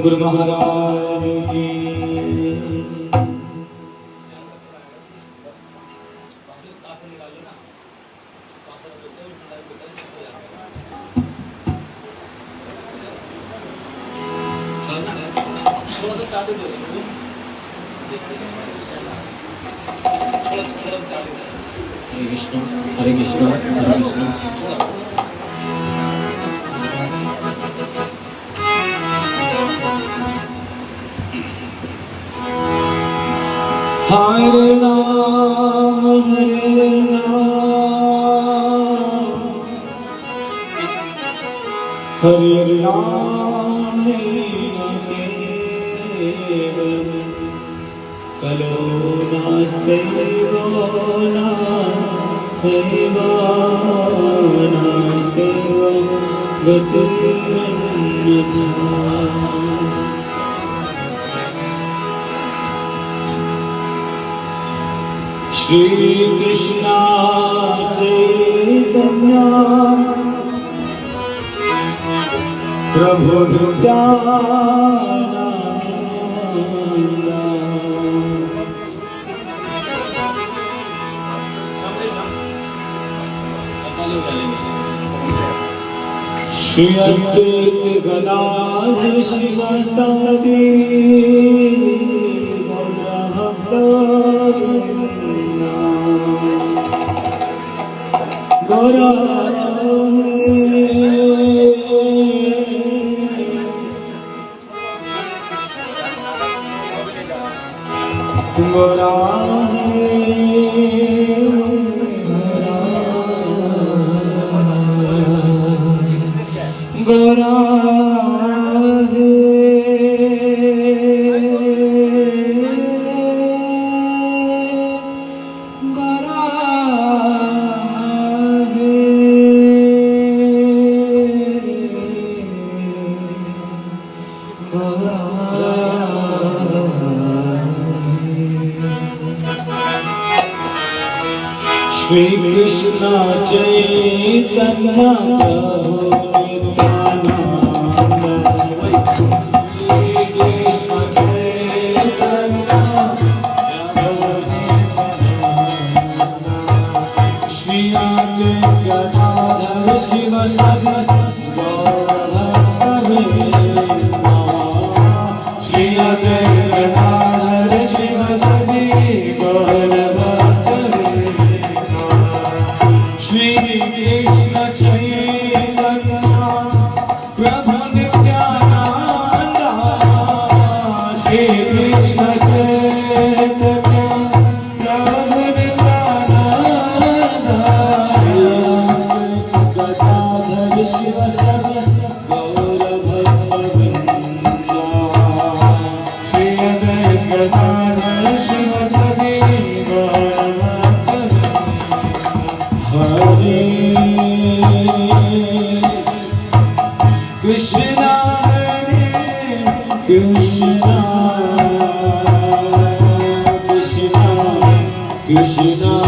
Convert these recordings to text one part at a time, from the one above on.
गुरु महाराज की हरे कृष्ण हरे कृष्ण हरे कृष्ण। हरे नाम हरे नाम कलो नास्त्यैव नास्त्यैव गतिरन्यथा। श्री कृष्ण चैतन्य प्रभु नित्यानंद श्री अद्वैत गदाधर शिवासादि गौरा गौरा गौरा श्री कृष्ण चैतन्य प्रभु नित्यानंद श्री कृष्ण चैतन्य प्रभु नित्यानंद श्री अद्वैत गदाधर शिव सदि गौरभक्तवृंदा श्री अद्वैत गदाधर शिव सदि श्री कृष्ण चैतन्य प्रभु नित्यानंद श्री कृष्ण चैतन्य प्रभु Nityanand Shri Advaita Gadadhar Shiv सदि गौरभक्तवृंदा Shri Krishna Krishna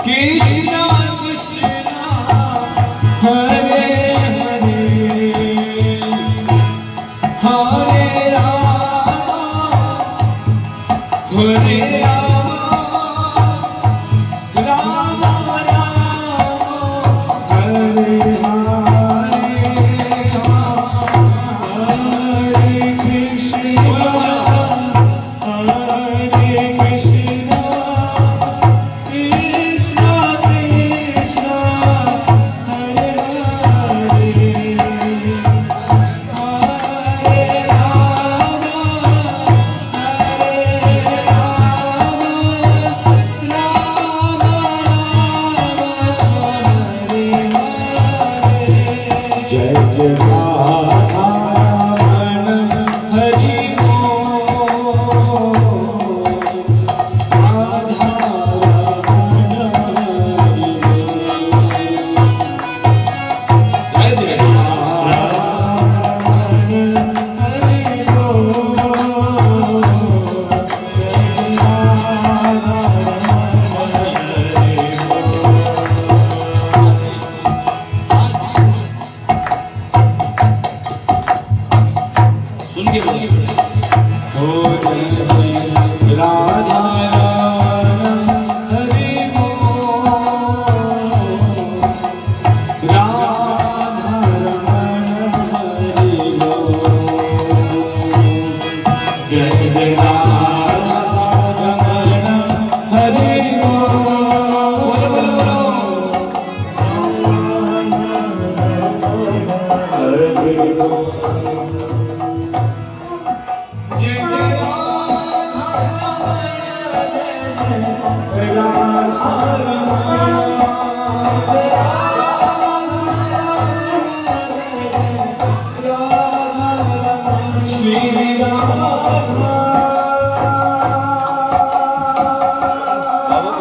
Krishna Hare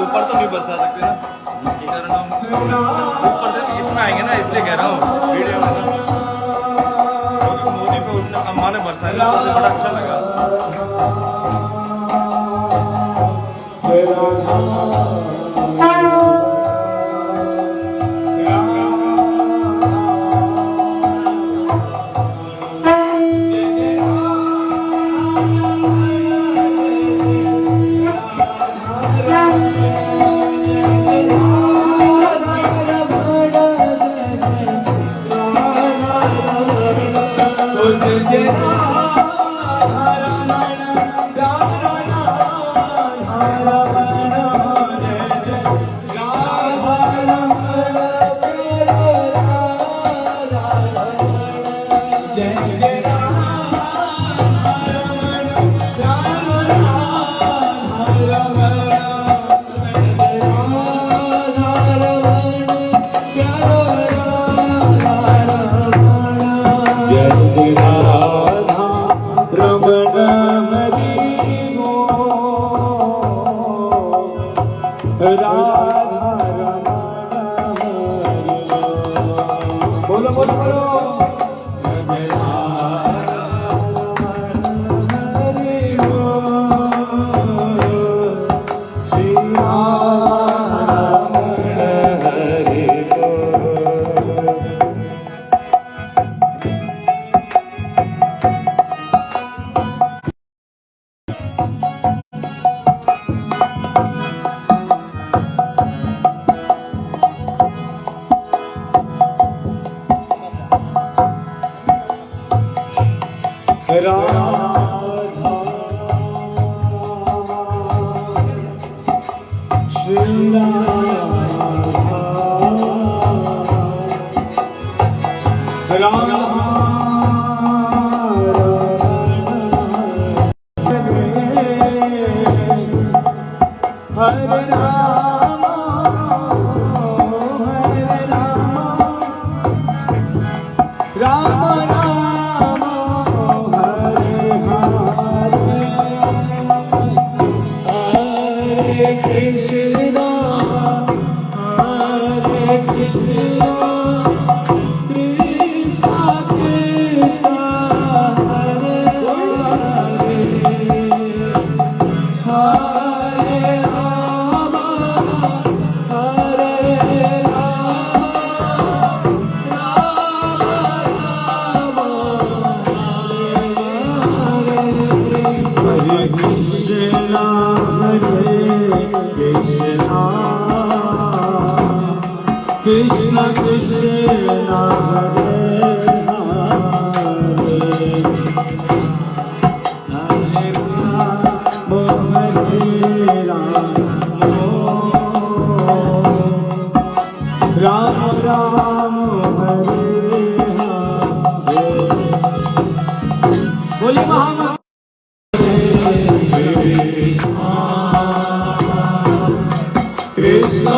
ऊपर तो नहीं बचा सकते ना, ऊपर इसमें आएंगे ना, इसलिए कह रहा हूँ वीडियो में ना, क्योंकि मोदी पे उसने अम्मा ने बरसाया ना, मुझे बड़ा अच्छा लगा। बोलो बोलो बोलो Krishna Krishna Hare Hare Hare Rama Hare Rama Rama Rama Hare Hare Boli Mahamad Krishna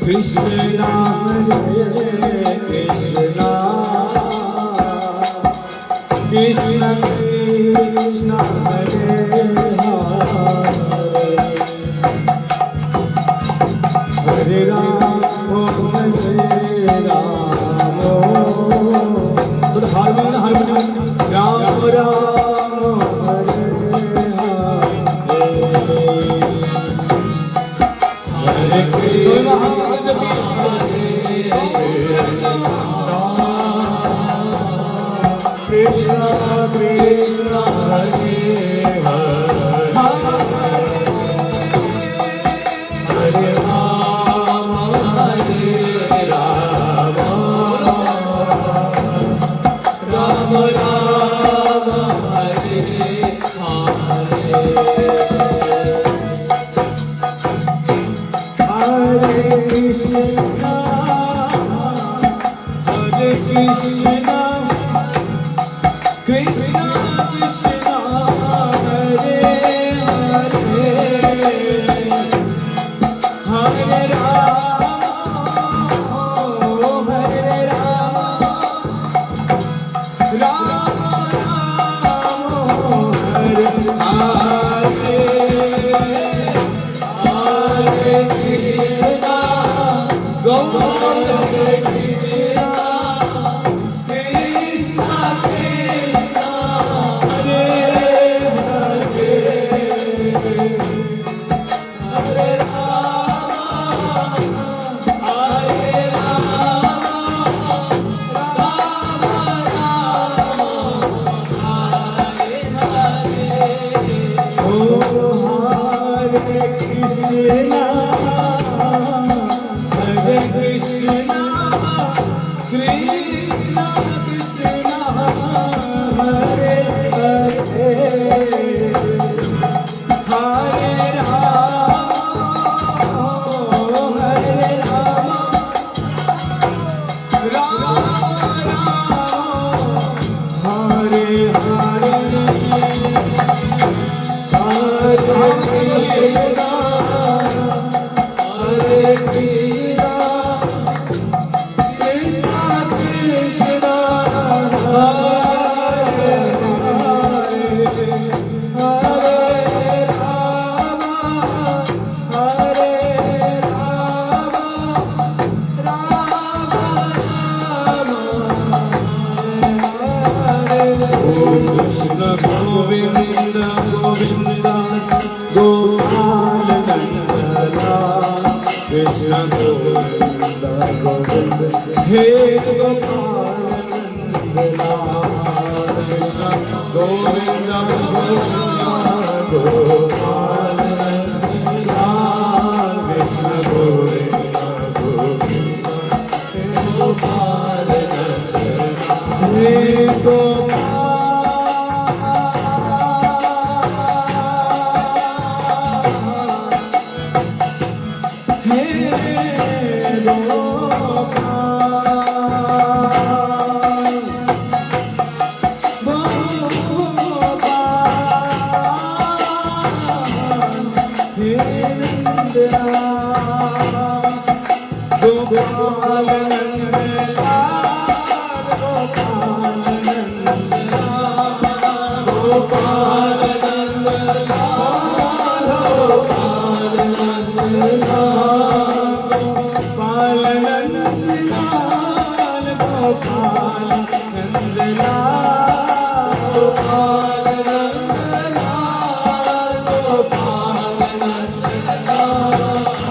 Krishna Hare Krishna Krishna Krishna Hare Hare Hare Rama Hare Rama तो harmonium Ram Ram Hare Hare Krishna Krishna, Hare Krishna, Krishna Krishna, Hare Hare, Hare Rama, Hare Rama, Rama Rama, Hare Hare, Hare Krishna, Hare Krishna, Krishna Krishna, Hare Hare, Hare Rama, Hare Rama, Rama Rama, Om Krishna Govinda Govinda Gopal Nandana, Krishna Govinda Govinda, Hey Gopal Nandana, Krishna Govinda Govinda Gopal Nandana, Krishna Govinda Govinda Gopal Nandana, Hey Gopal.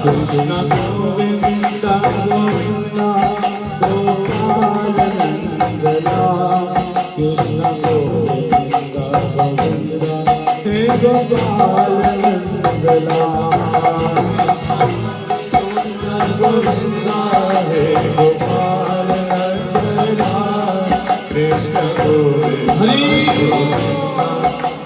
Krishna Govinda Govinda Gopal Nandana, Krishna Govinda Govinda, Hey Gopal Nandana, Govinda, Hey Gopal Nandana, Krishna Govinda, Hey Gopal Nandana,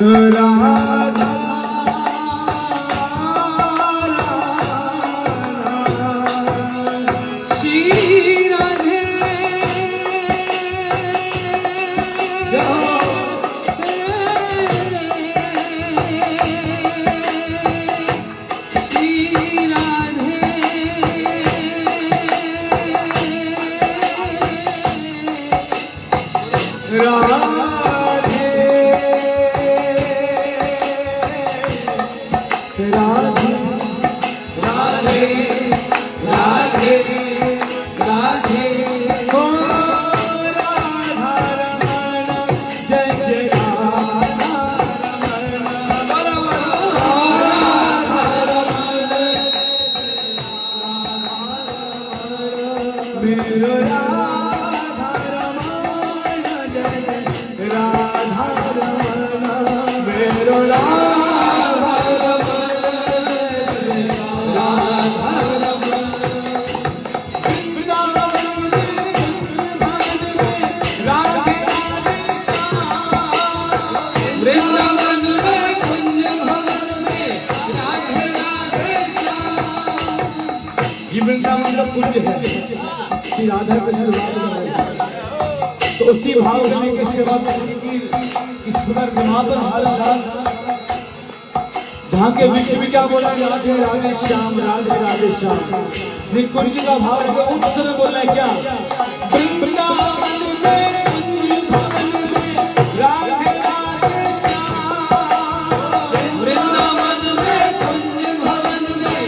Radha Shri Radhe कुंज है श्री राधा कृष्ण तो उसी भाव करने के सेवा की सुंदर गुणावन हाल जहाँ के बीच में क्या बोला राधे राधे श्याम राधे राधे श्याम कुंज का भाव है उस समय बोलना है क्या वृंदावन में कुंज भवन में राधे राधे श्याम वृंदावन में कुंज भवन में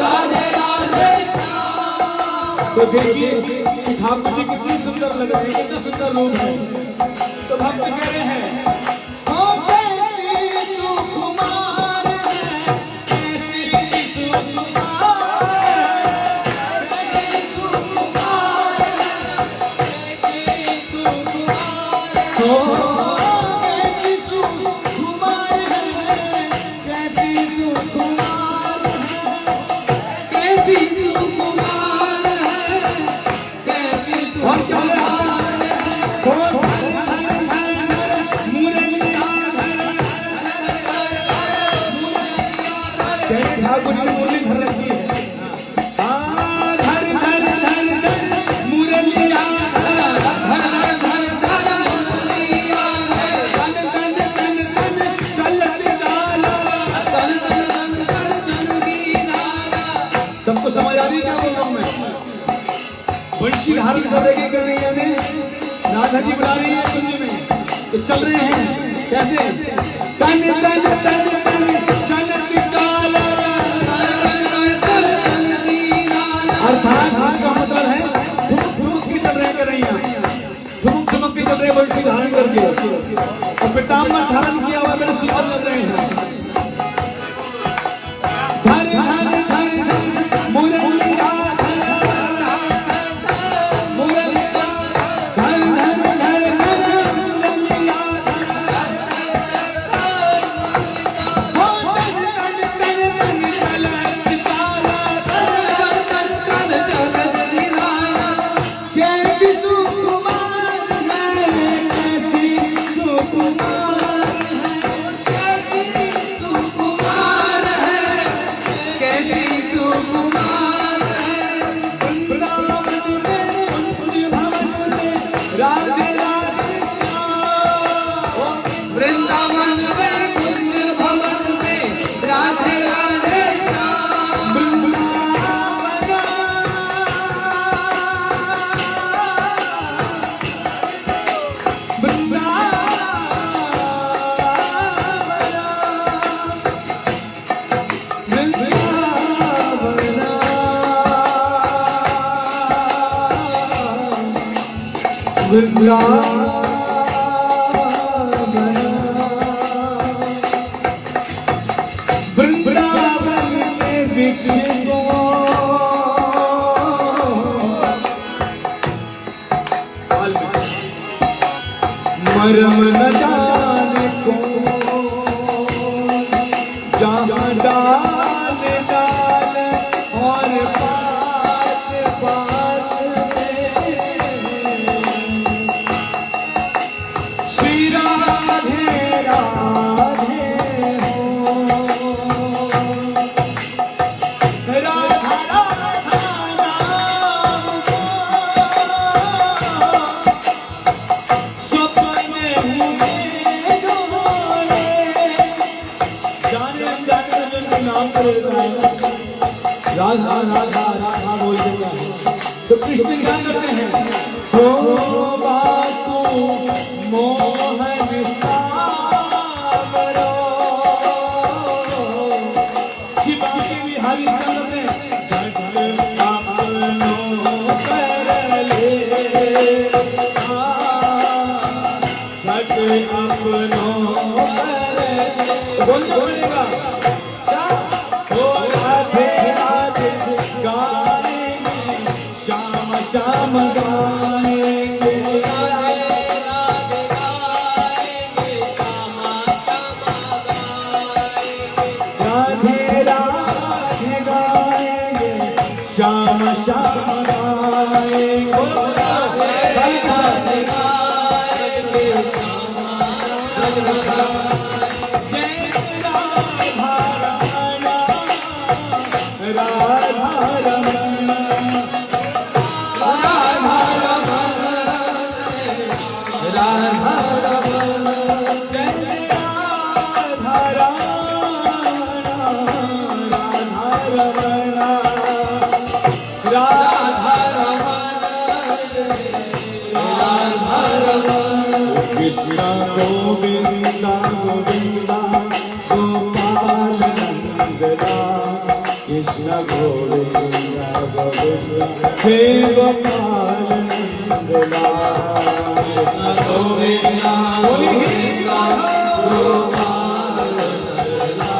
राधे राधे श्याम। तो देखिए ठाकुर जी कितनी सुंदर लग रहे हैं, कितना सुंदर रूप है। तो भक्त कह रहे हैं ठाकुर जी मुरली धर रखी है मुरलिया सबको समझ आ रही है क्या बोल रहा हूँ मैं। वंशी धारण कर रही है राधा जी बुला रही है कुंज में तो चल रहे हैं कैसे तन तन तन तन का मतलब है ठुमक की चल रहे कन्हैया ठुमक की चल रहे बंशी धारण करके और पीताम्बर धारण किया हुआ बड़े सुंदर लग रहे हैं। धर धर धर धर मुरलिया वृंदावन में विकसित मरम न जाने को जहाँ डाल डाल और बात बात श्री राधे राधे राधा राधा राधा बोलते क्या है? तो कृष्ण क्या करते हैं? हो बातू मोहन सावरो, शिव की बिहारी चंद्र में जग अपनो कर ले, जग अपनो कर ले। बोलना पड़ेगा क्या? हो राधे राधे गाएंगे, श्याम श्याम गाएंगे, राधे राधे गाएंगे, श्याम श्याम गाएंगे, राधा रमण, राधा रमण, कृष्ण गोविंदा गोविंदा गोपाल नंदना, कृष्ण गोविंदा गोविंदा हे गोपाल नंदना, कृष्ण गोविंदा गोविंदा गोपाल नंदना,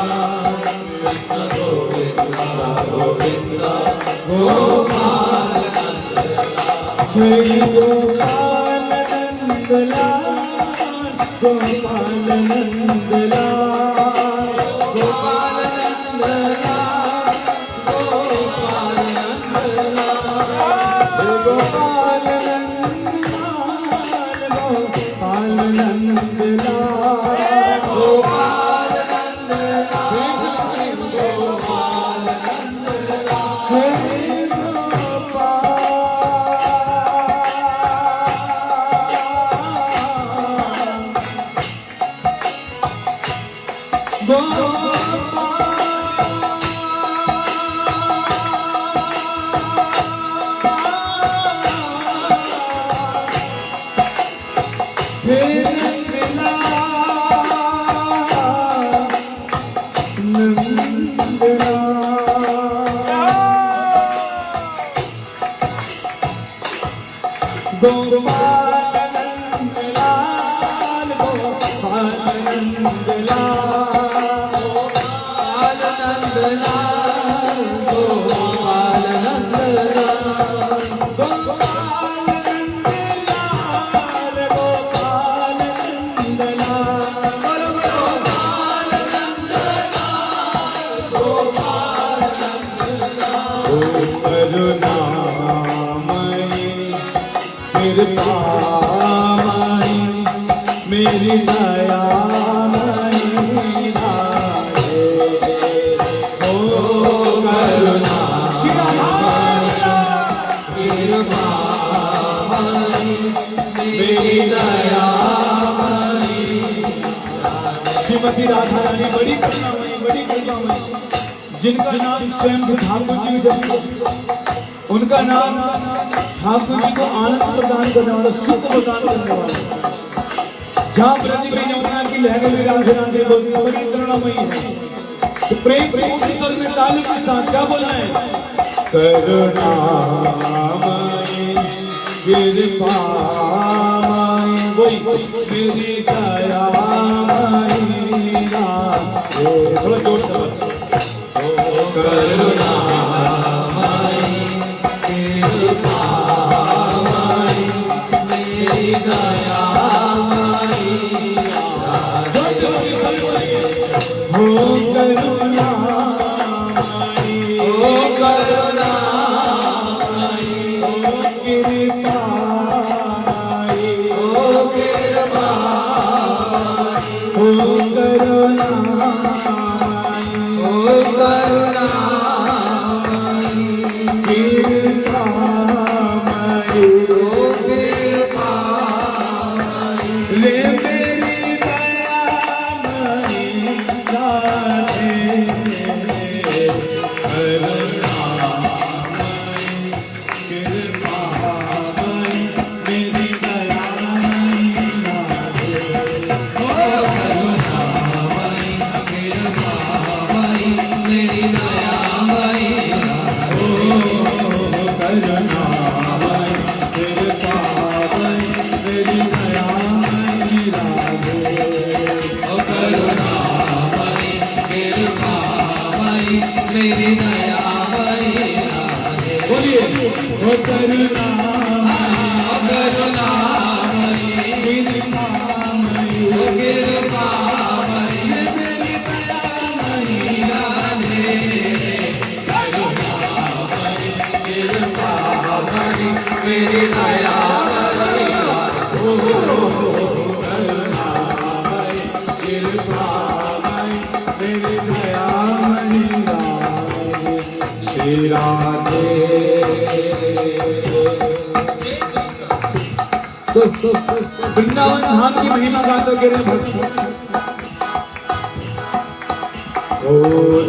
कृष्ण गोविंदा गोविंदा गोपाल नंदना, हे गोपाल नंदना, गोपाल नंदना, गोपाल नंदना, गोपाल नंदना, गोपाल नंदना, गोपाल नंदना, गोपाल नंदना, हे मेरी दया मई राधे, ओ करुणा कृपा मेरी दया मई। श्रीमती राधा रानी बड़ी करुणामयी, बड़ी कृपामयी, जिनका नाम स्वयं ठाकुर जी, उनका नाम ठाकुर जी को आनंद प्रदान करने वाला, सुख प्रदान करने वाला। जहाँ ब्रज में यमुना की लहरें भी राधे राधे बोलती हैं, बड़ी करुणामयी है। तो प्रेम स्वर में ताली के साथ क्या बोलना है? करुणामयी कृपामयी, वही मेरी दयामयी राधे। थोड़ा जोर से करुणामयी कृपामयी मेरी दयामयी राधे, हो करुणामयी, हो करुणामयी, हो कृपामयी, हो कृपामयी, हो करुणामयी, हो करुणामयी, कृपामयी, हो कृपामयी, ले मेरी दयामयी राधे। करुणामय कृपामय मेरे दयामणि राधे श्री राधे। तो वृंदावन धाम की महिमा गाते गिरे भक्त। ओ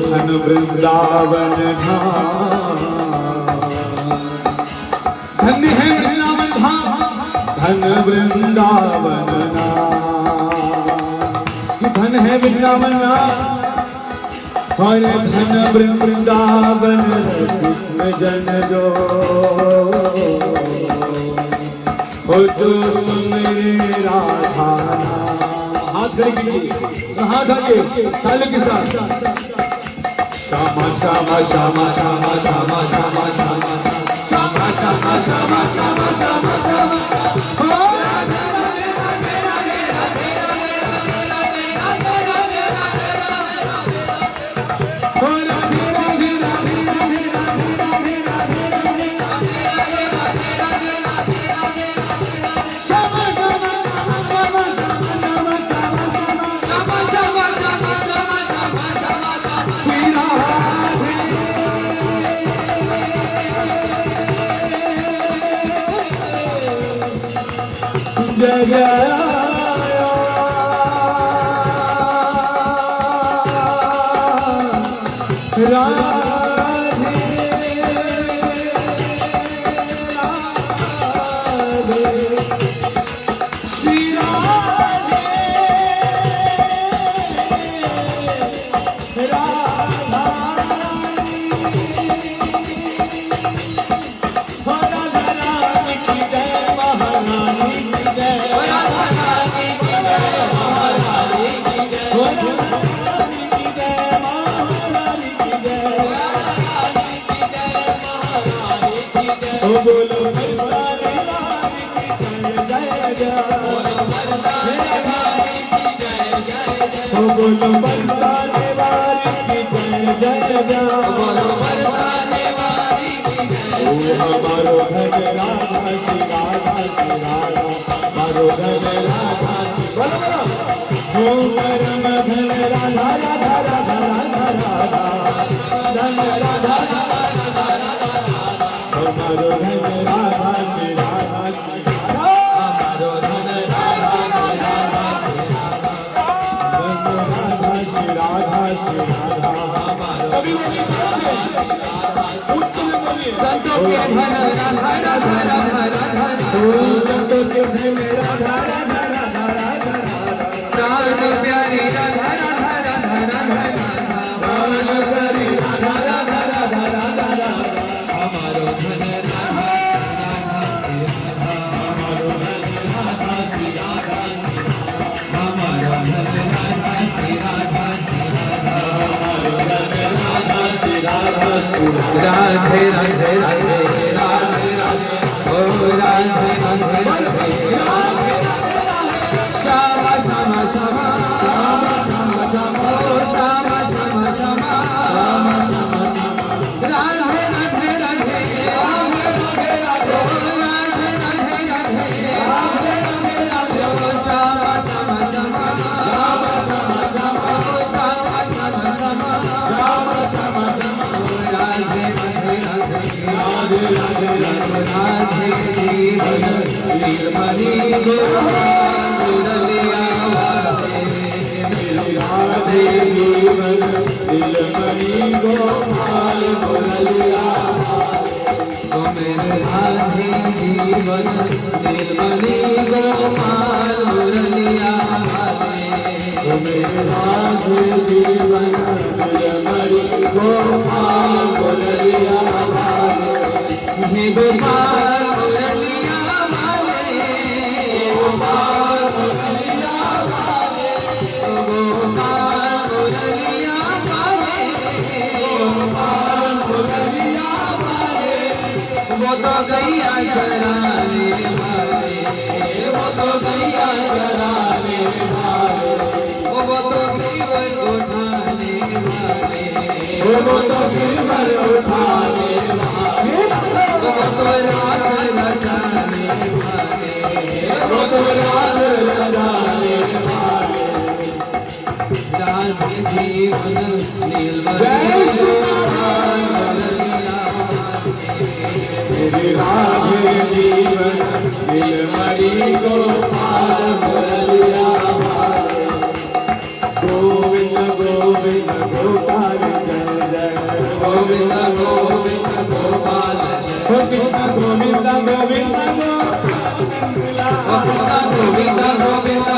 धन वृंदावन धाम, धन्य है वृंदावन धाम, धन वृंदावन नाम, धन है वृंदावन नाम और धन वृंदावन में जन जो हो जो मेरे राधा नाम। हाथ करके हाथ आगे ताली के साथ श्यामा श्यामा श्यामा श्यामा श्यामा श्यामा श्यामा श्यामा श्यामा श्यामा श्यामा श्यामा श्यामा जय जय राधे श्री राधे राधा रानी की जय महारानी की जय बोलो बरसाने वाली की जय जय हो बोलो बरसाने वाली की जय जय ओ हमारो धन राधा श्री राधा श्री राधा हमारो धन राधा श्री राधा हो परम धन राधा राधा राधा राधा राधा धन राधा हमारो धन राधा श्री राधा श्री राधा हमारो धन राधा श्री राधा श्री राधा सभी संतों के धन राधा राधा राधा राधा संतों के धन राधा राधा राधा राधा राधा प्यारी राधा राधा राधा राधा राधा प्यारी राधा राधा राधा राधा राधा हमारो धन राधा हमारो धन राधा श्री राधा हमारो धन राधा श्री राधा हमारो धन राधा श्री राधा राधे राधे राधे राधे राधे ओ राधे राधे राधे श्यामा श्यामा श्यामा श्यामा श्यामा श्यामा ओ श्यामा श्यामा श्यामा श्यामा श्यामा श्यामा राधे राधे राधे राधे राधे राधे राधे राधे राधे राधे ओ श्यामा श्यामा श्यामा श्यामा श्यामा श्यामा ओ श्यामा श्यामा श्यामा श्यामा श्यामा श्यामा राधे राधे राधे राधे राधे राधे जीवन निर्मली गोविंदिया राधे जीवन निर्मली गोपाल मुरलिया ओ मेरे राधे जीवन निर्मली गोपाल मुरलिया ओ मेरे राधे जीवन निर्मली गोपाल मुरलिया हे गोपाल मुरलिया गोपाल मुरलिया गोपाल मुरलिया गोपाल मुरलिया वो तो गैया चराने वाले वो तो गैया चराने वाले वो तो गिरवर उठाने वाले वो तो गिरवर उठाने वाले वो तो रात रचाने वाले वो तो रात जीवन दिलमणि गोपाल मुरलिया वाले। गोविंद गोविंद गोपाल जय जय गोविंद गोविंद गोपाल जय कृष्ण गोविंद गोविंद कृष्ण गोविंद गोविंद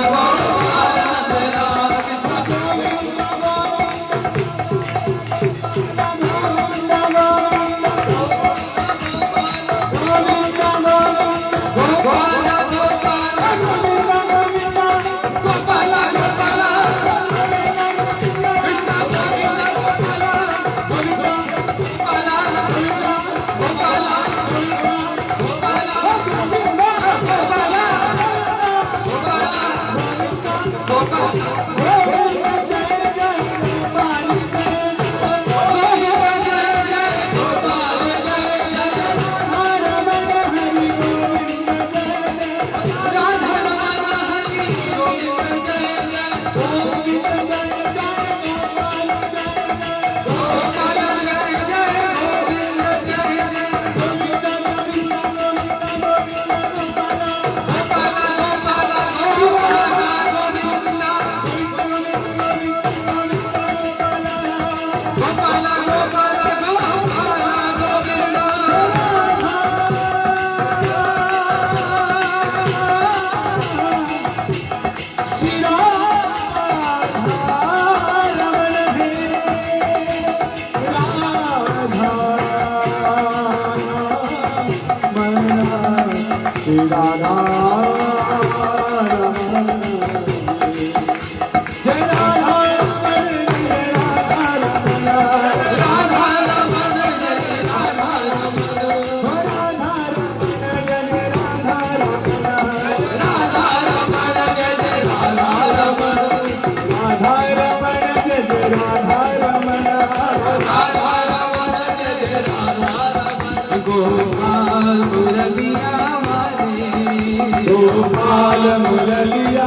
गोपाल मुरलिया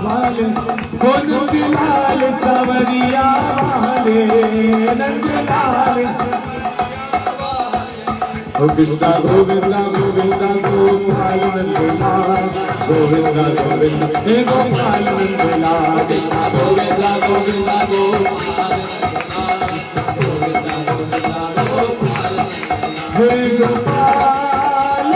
वाले नंदलाल सवरिया वाले नंदलाल कृष्ण गोविंदा गोविंदा गोपाल नंदलाल गोविंदा गोविंदा हे गोपाल नंदलाल कृष्ण गोविंदा गोविंदा गोपाल हे गोपाल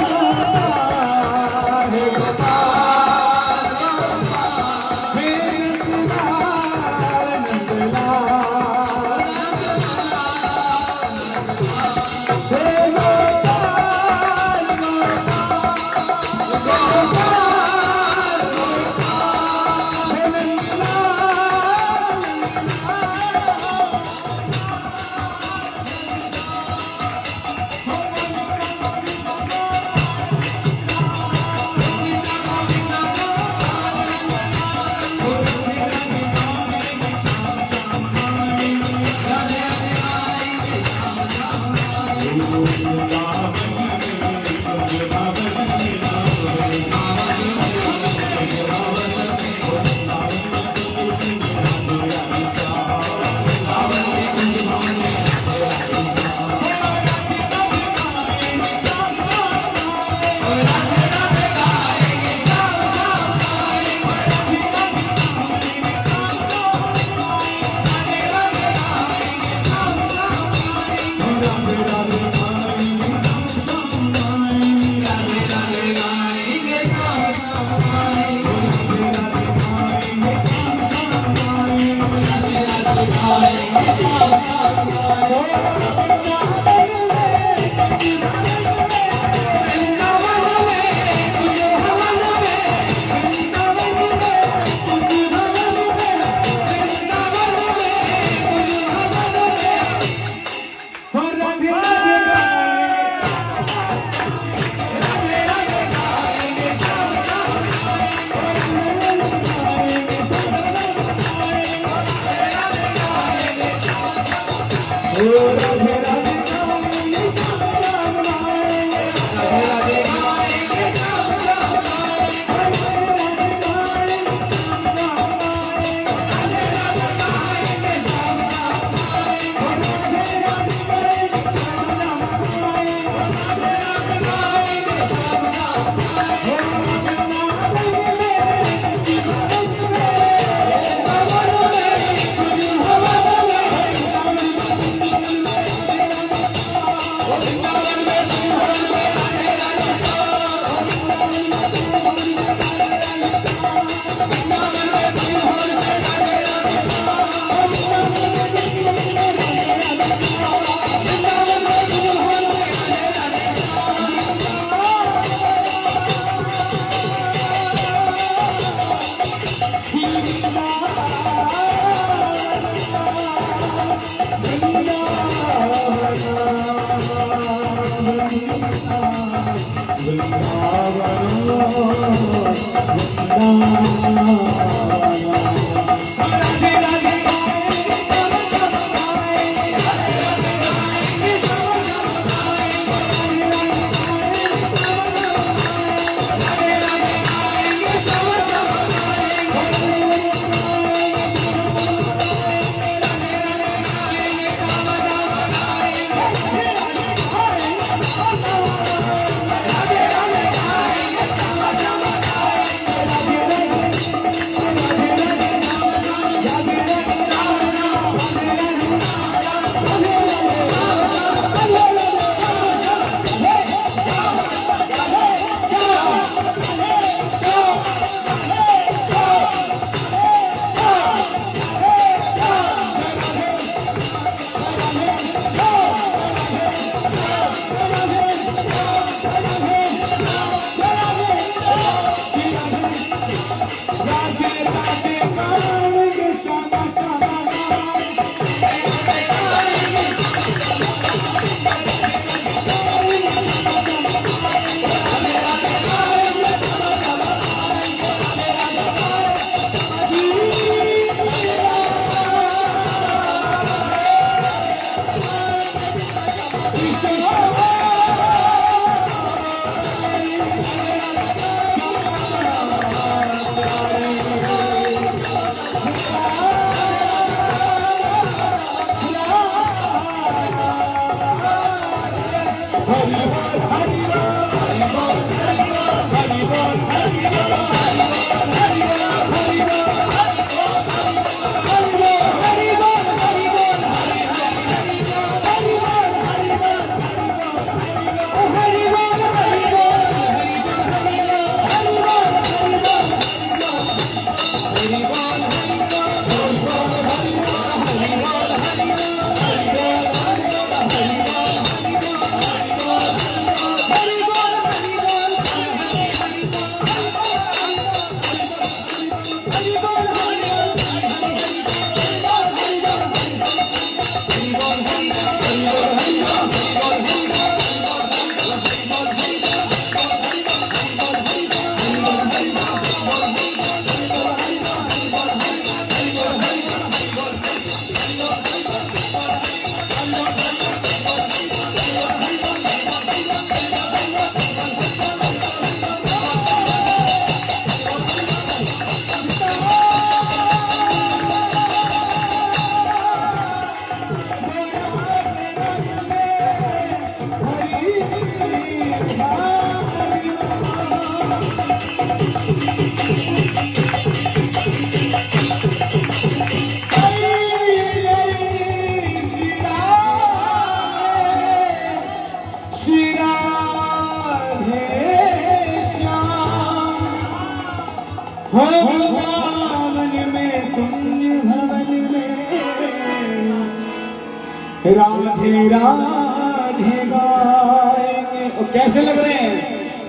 राधे राधे गाएंगे। और कैसे लग रहे हैं?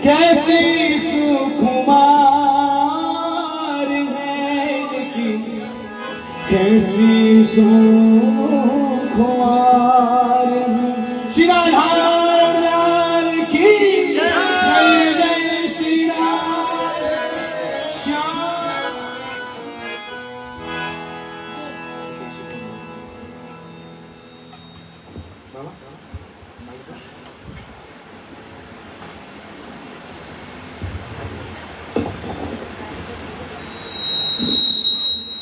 कैसे सुकुमार है इनकी, कैसी सुकुमार है। श्री राधा लाल की जय, जय श्री राधे श्याम।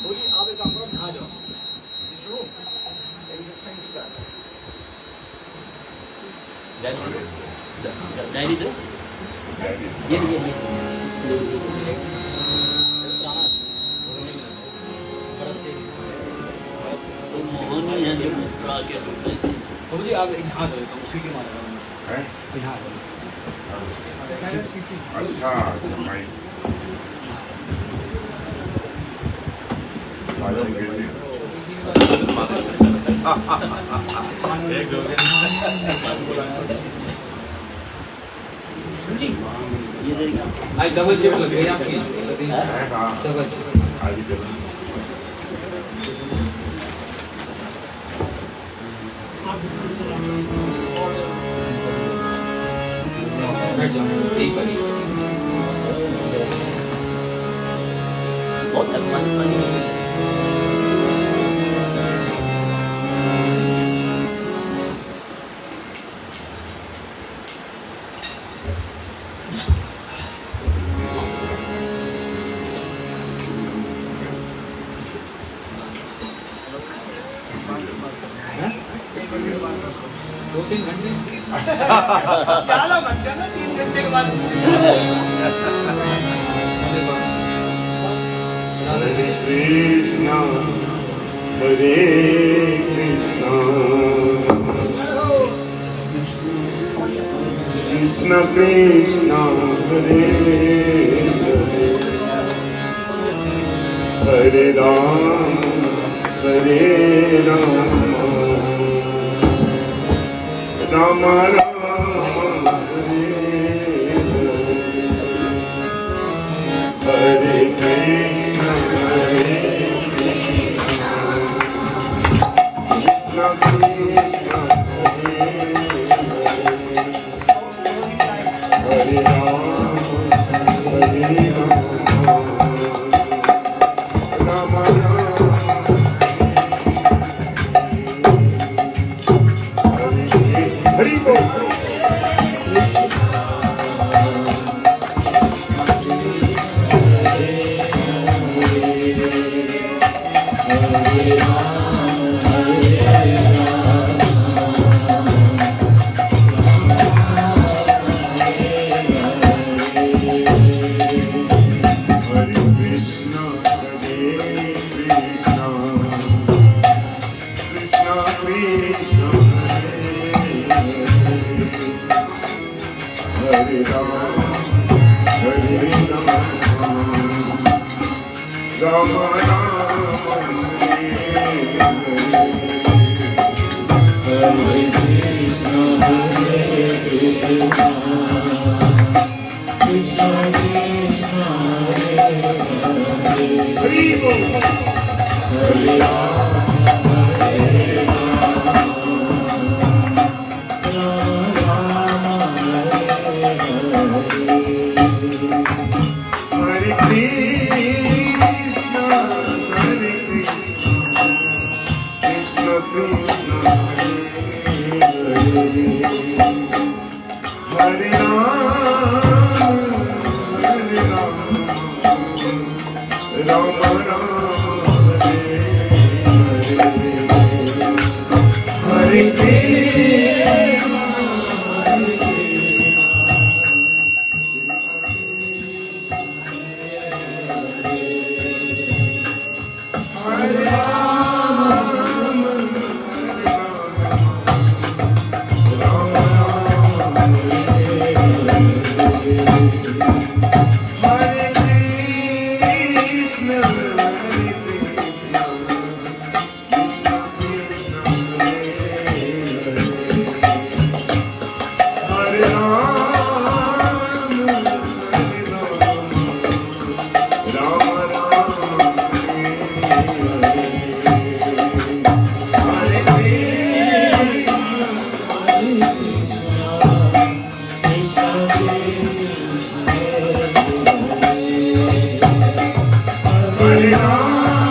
बोलिए आप एक काम करो, यहाँ जाओ इस रूम डायरी दो ये मोहनी है जो मुस्कुरा के जी आप यहाँ जाओ, उसी के मारे हैं? यहाँ अच्छा भाई ये देखिए आज डबल शिफ्ट लग गई आपकी है कहाँ? Double shift. बैठ जाओ एक बारी बहुत दो तीन घंटे ज्यादा मत करना 3 घंटे के बाद Hare Krishna, Hare Krishna, Krishna Krishna, Hare Hare, Hare Ram, Hare Ram, Ram Ram, Hare Hare, Hare Krishna, Hare Krishna, Krishna Krishna, Hare Hare, Hare Ram, Hare Ram, Ram Ram, Hare Hare Bol. Hare Ram.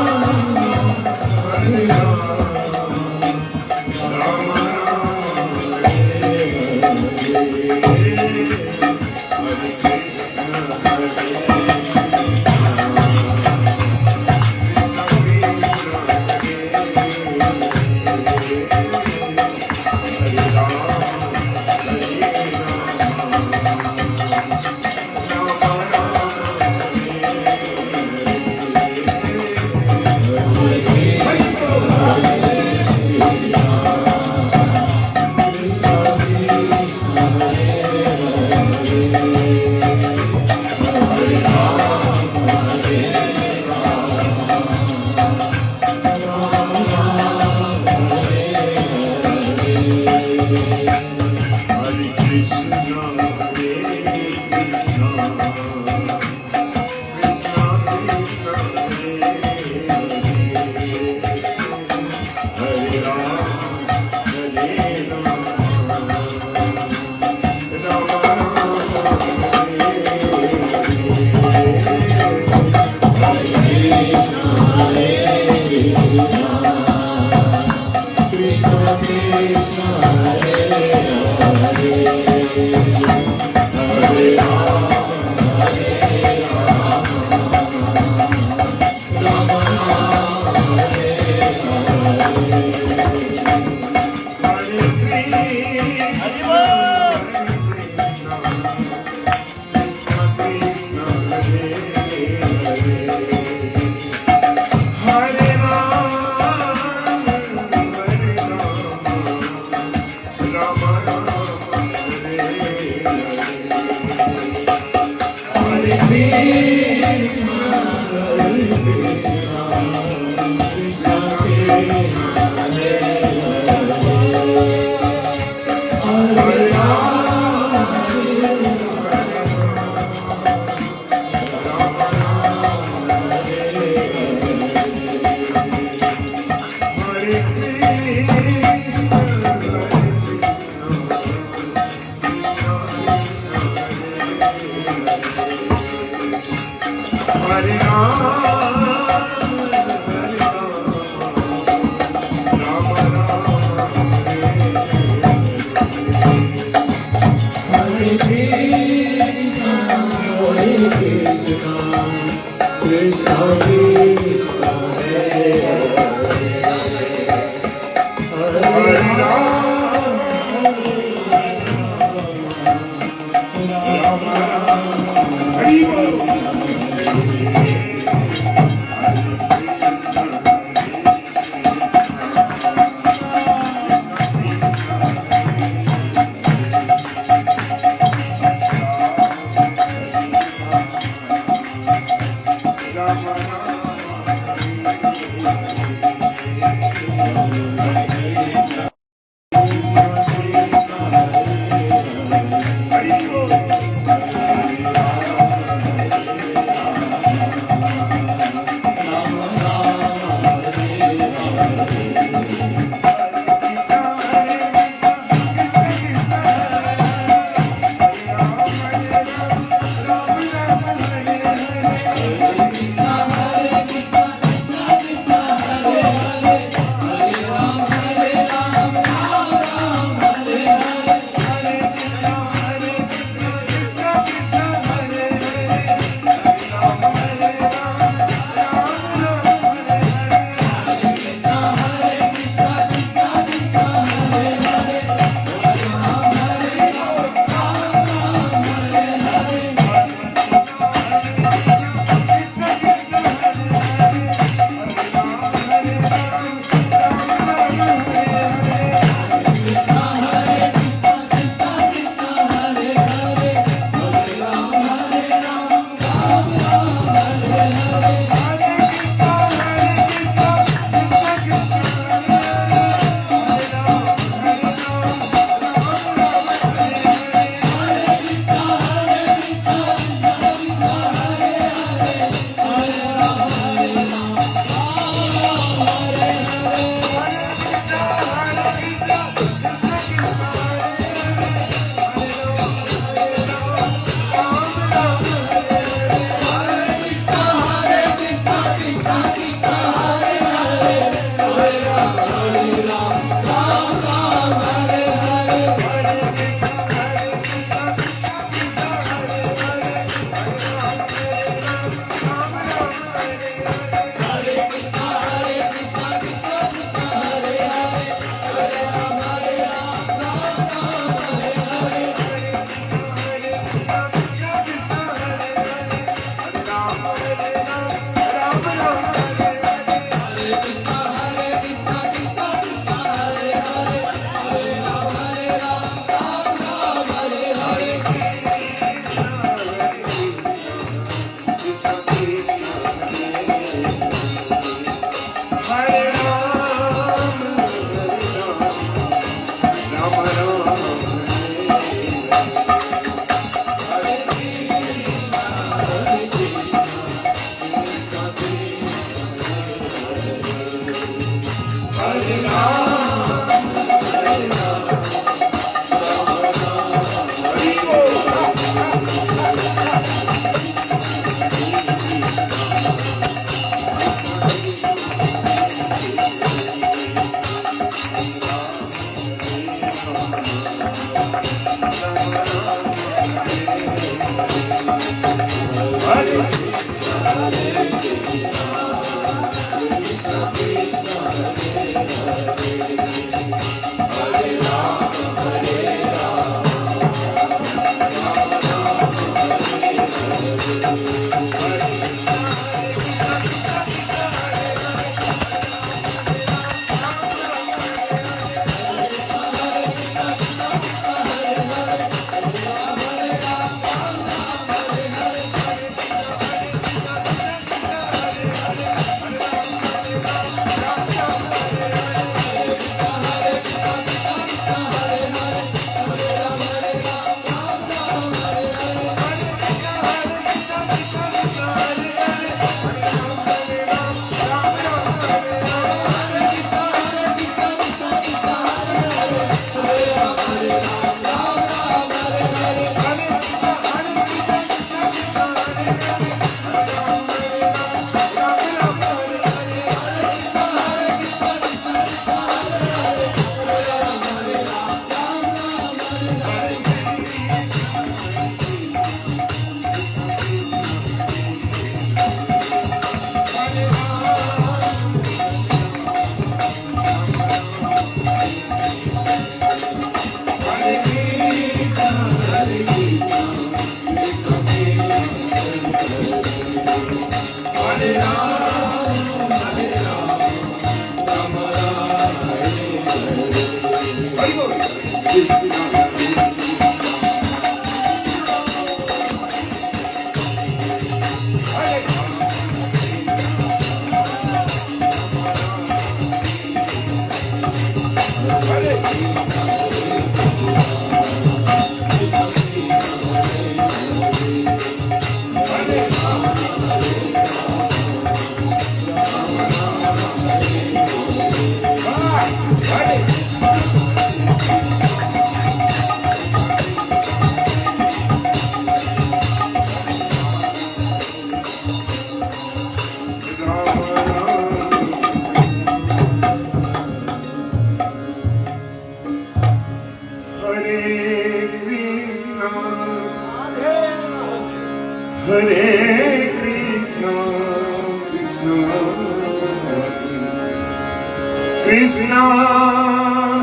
Krishna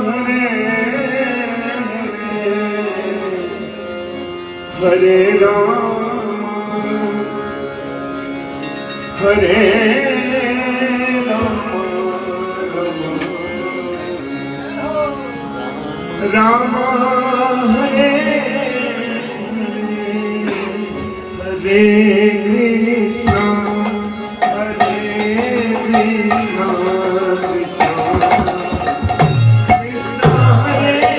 Hare Hare Rama Hare Rama Rama Hare Hare Krishna Hare Krishna Krishna Krishna Hare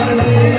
Hare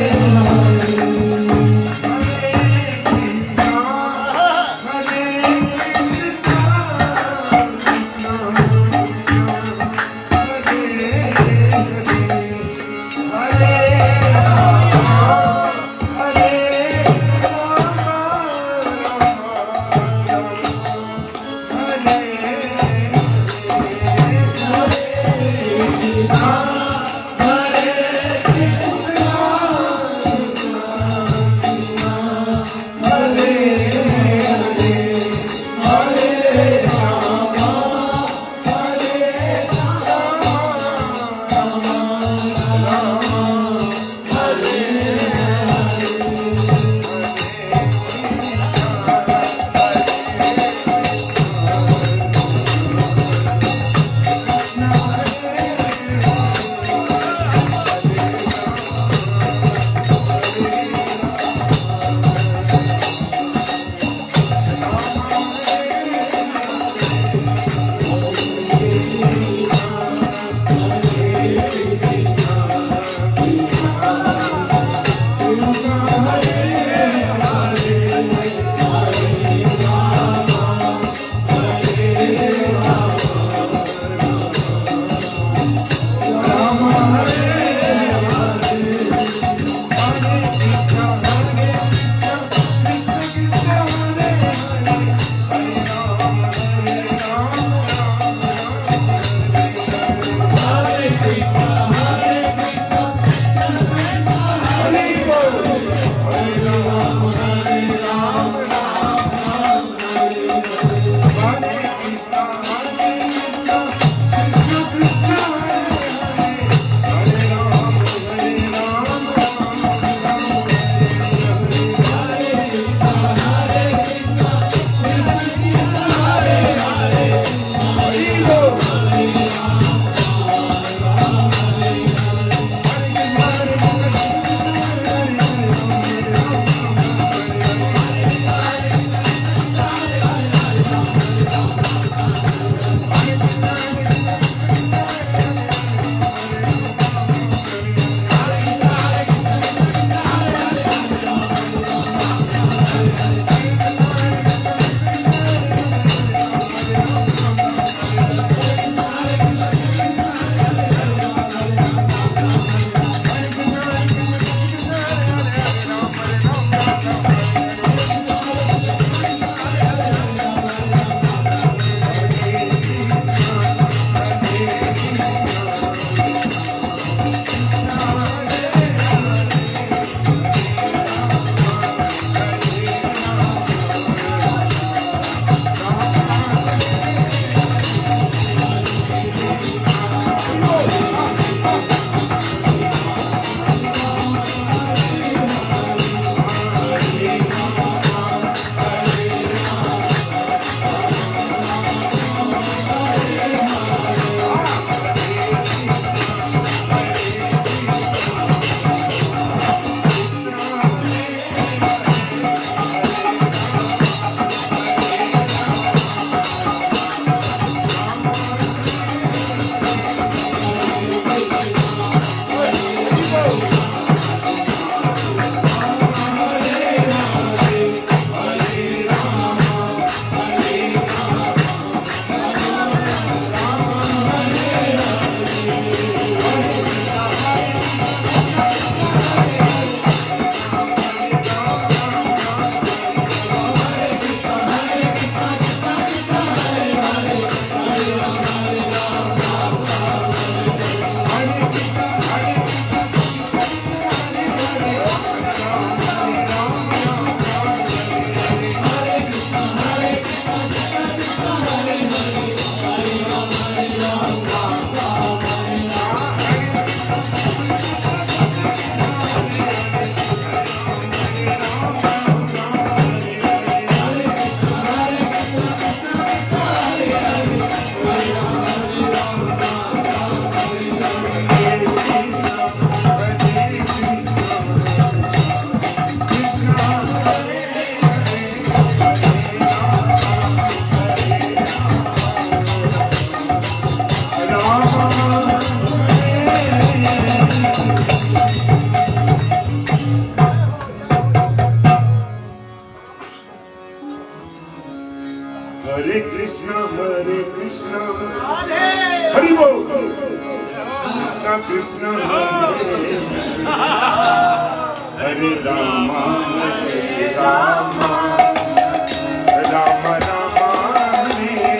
Krishna, Radhe Hari Bol. Krishna Krishna, Hare Rama, Hare Rama, Rama Rama, Hare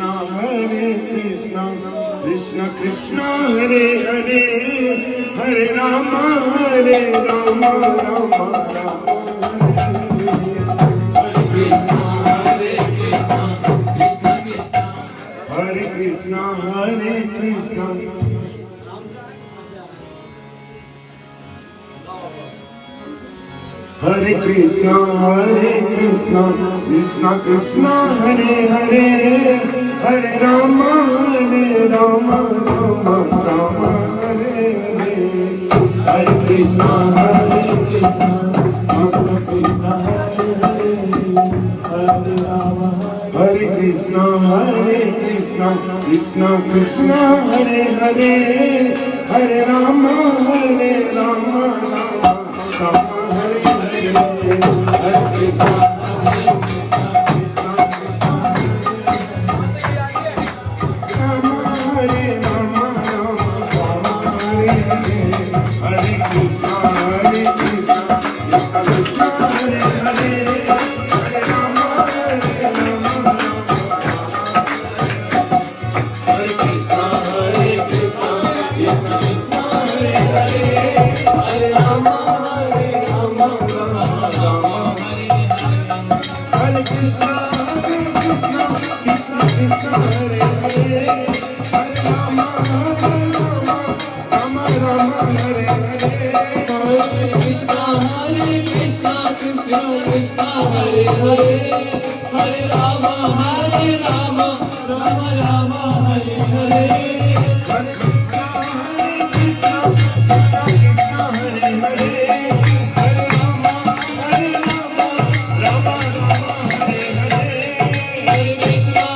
Hare Krishna, Krishna Krishna, Hare Hare, Hare Rama, Rama Rama. Hare Krishna, Hare Krishna. Hare Krishna, Krishna Krishna, Hare Hare, Hare Rama, Rama Rama, Hare Hare. Hare Krishna, Krishna Krishna, Hare Hare, Hare Rama. Hare Krishna, Krishna Krishna, Hare Hare, Hare Rama, Rama Rama, Hare Hare. Hare Krishna, Rama Hare Rama, Rama Hare Hare. Hare Krishna, Krishna Krishna, Hare Hare, Hare Rama, Rama Hare Krishna, Krishna Krishna, Hare Hare, Hare Rama, Rama Rama, Hare Krishna, Krishna Krishna, Hare Hare, Hare Rama, Rama Rama, Hare Hare. Hare Krishna, Krishna Krishna, Hare Hare, Hare Rama, Rama Rama, Hare Hare. Hare Krishna, Krishna Krishna, Hare Hare, Hare Rama, Rama Rama, Hare Hare. Hare Krishna,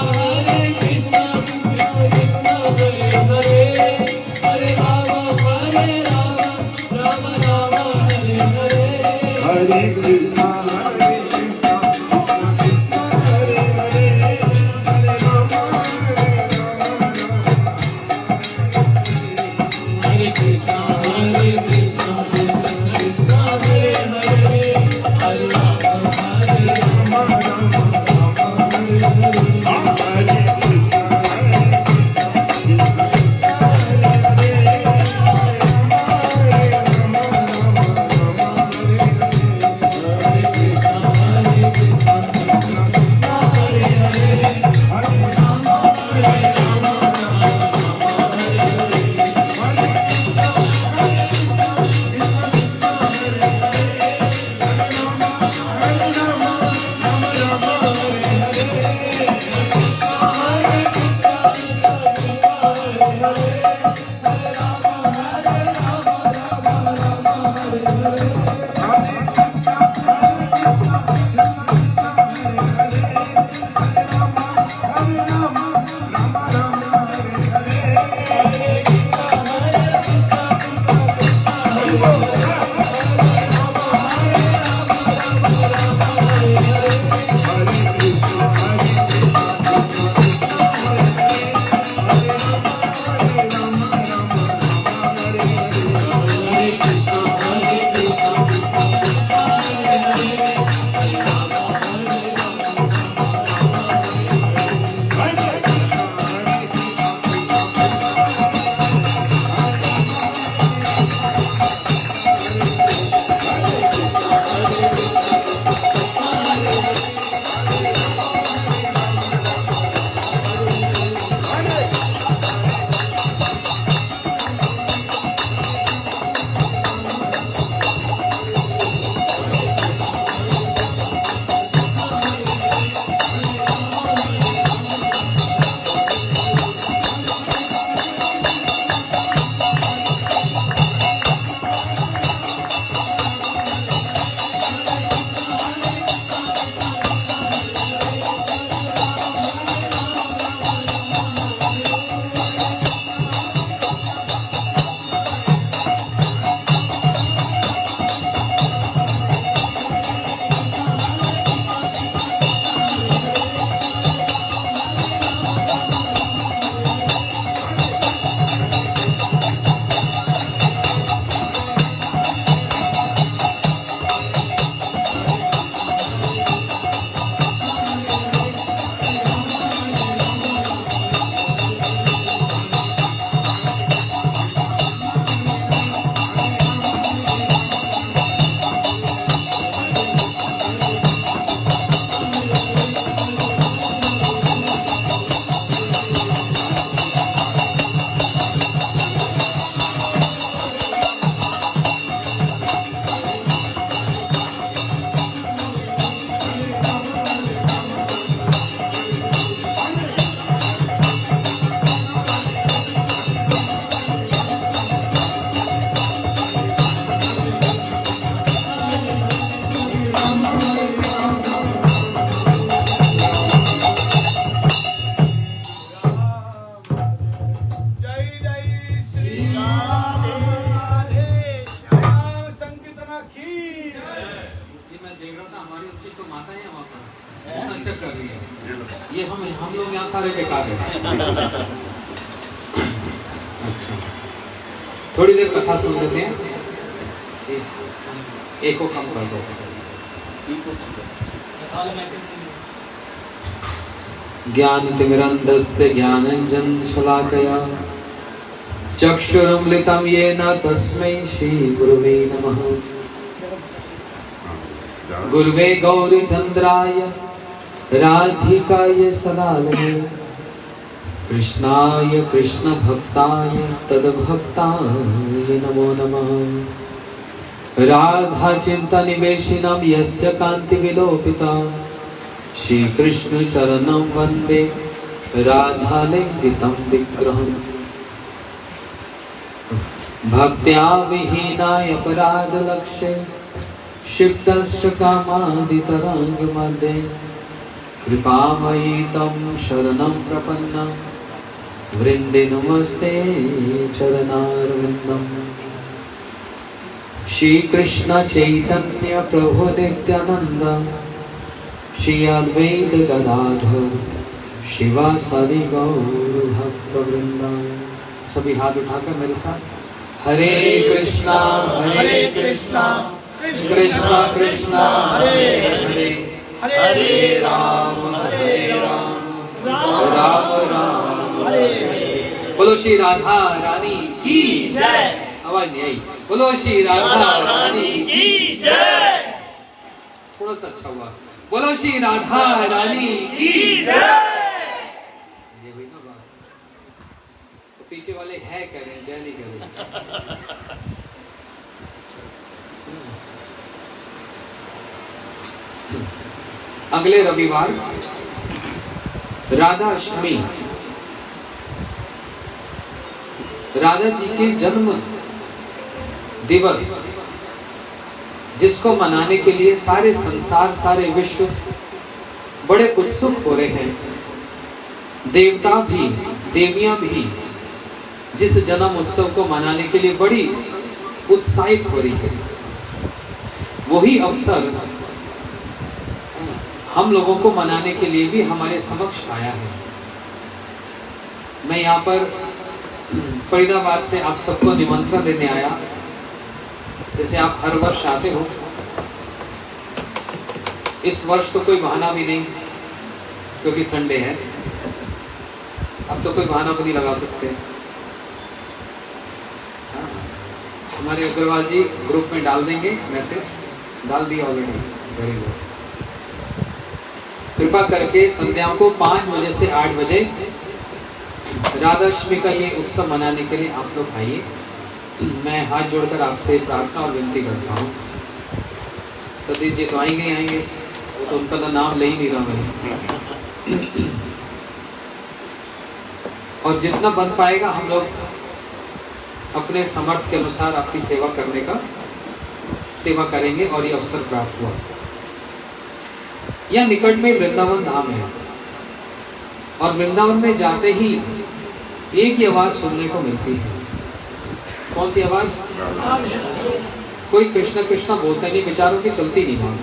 Krishna Krishna, Hare Hare, Hare Rama, Rama Rama, Hare Hare. Hare Krishna, Krishna Krishna, Hare Hare, Hare Rama, Rama ये हम लोग यहाँ सारे बेकार हैं। अच्छा, थोड़ी देर कथा सुन लेते हैं। एक को कम कर दो। ज्ञानतिमिरन्धस्य ज्ञानाञ्जन शलाकया चक्षुरुन्मिलितं येन तस्मै श्रीगुरुवे नमः। गुरुवे गौरीचन्द्राय राधिकाय सदालये कृष्णाय कृष्णभक्ताय तद्भक्ताय नमो नमः। राधा चिंतनिवेशिनं यस्य कान्ति विलोपिता श्रीकृष्ण चरणं वन्दे राधालिङ्गितं विग्रहम्। भक्त्या विहीनाय अपराधलक्ष्ये क्षिप्तस्य कामादितरङ्गमध्ये कृपामयी तं शरणं प्रपन्ना वृन्दे नमस्ते चरणारविन्दम्। श्री कृष्ण चैतन्य प्रभु नित्यानंद श्री अद्वैत गदाधर शिवासादि गौर भक्त वृंदा। सभी हाथ उठाकर मेरे साथ हरे कृष्णा कृष्णा कृष्णा हरे हरे हरे राम श्री राधा रानी की जय। आवाज नहीं आई। बोलो श्री राधा रानी की जय। थोड़ा सा अच्छा हुआ। बोलो श्री राधा रानी की जय। ये हुई ना बात। तो पीछे वाले है कह रहे हैं, जय नहीं कह रहे। अगले रविवार राधा अष्टमी, राधा जी के जन्म दिवस, जिसको मनाने के लिए सारे संसार, सारे विश्व बड़े उत्सुक हो रहे हैं। देवता भी, देवियां भी जिस जन्म उत्सव को मनाने के लिए बड़ी उत्साहित हो रही है, वही अवसर हम लोगों को मनाने के लिए भी हमारे समक्ष आया है। मैं यहाँ पर फरीदाबाद से आप सबको निमंत्रण देने आया। जैसे आप हर वर्ष आते हो, इस वर्ष तो कोई बहाना भी नहीं क्योंकि संडे है। अब तो कोई बहाना भी नहीं लगा सकते। हमारे अग्रवाल जी ग्रुप में डाल देंगे मैसेज, डाल दिया ऑलरेडी। Very good. कृपा करके संध्याओं को 5 बजे से 8 बजे राधाष्टमी का ये उत्सव मनाने के लिए आप लोग आइए। मैं हाथ जोड़कर आपसे प्रार्थना और विनती करता हूँ। सतीश जी तो आएंगे ही आएंगे, वो तो उनका तो नाम ले ही नहीं रहा मैं। और जितना बन पाएगा हम लोग अपने समर्थ के अनुसार आपकी सेवा करने का सेवा करेंगे। और ये अवसर प्राप्त हुआ। यह निकट में वृंदावन धाम है और वृंदावन में जाते ही एक ही आवाज सुनने को मिलती है। कौन सी आवाज? कोई कृष्णा कृष्णा बोलता नहीं, बेचारों की चलती नहीं मांग,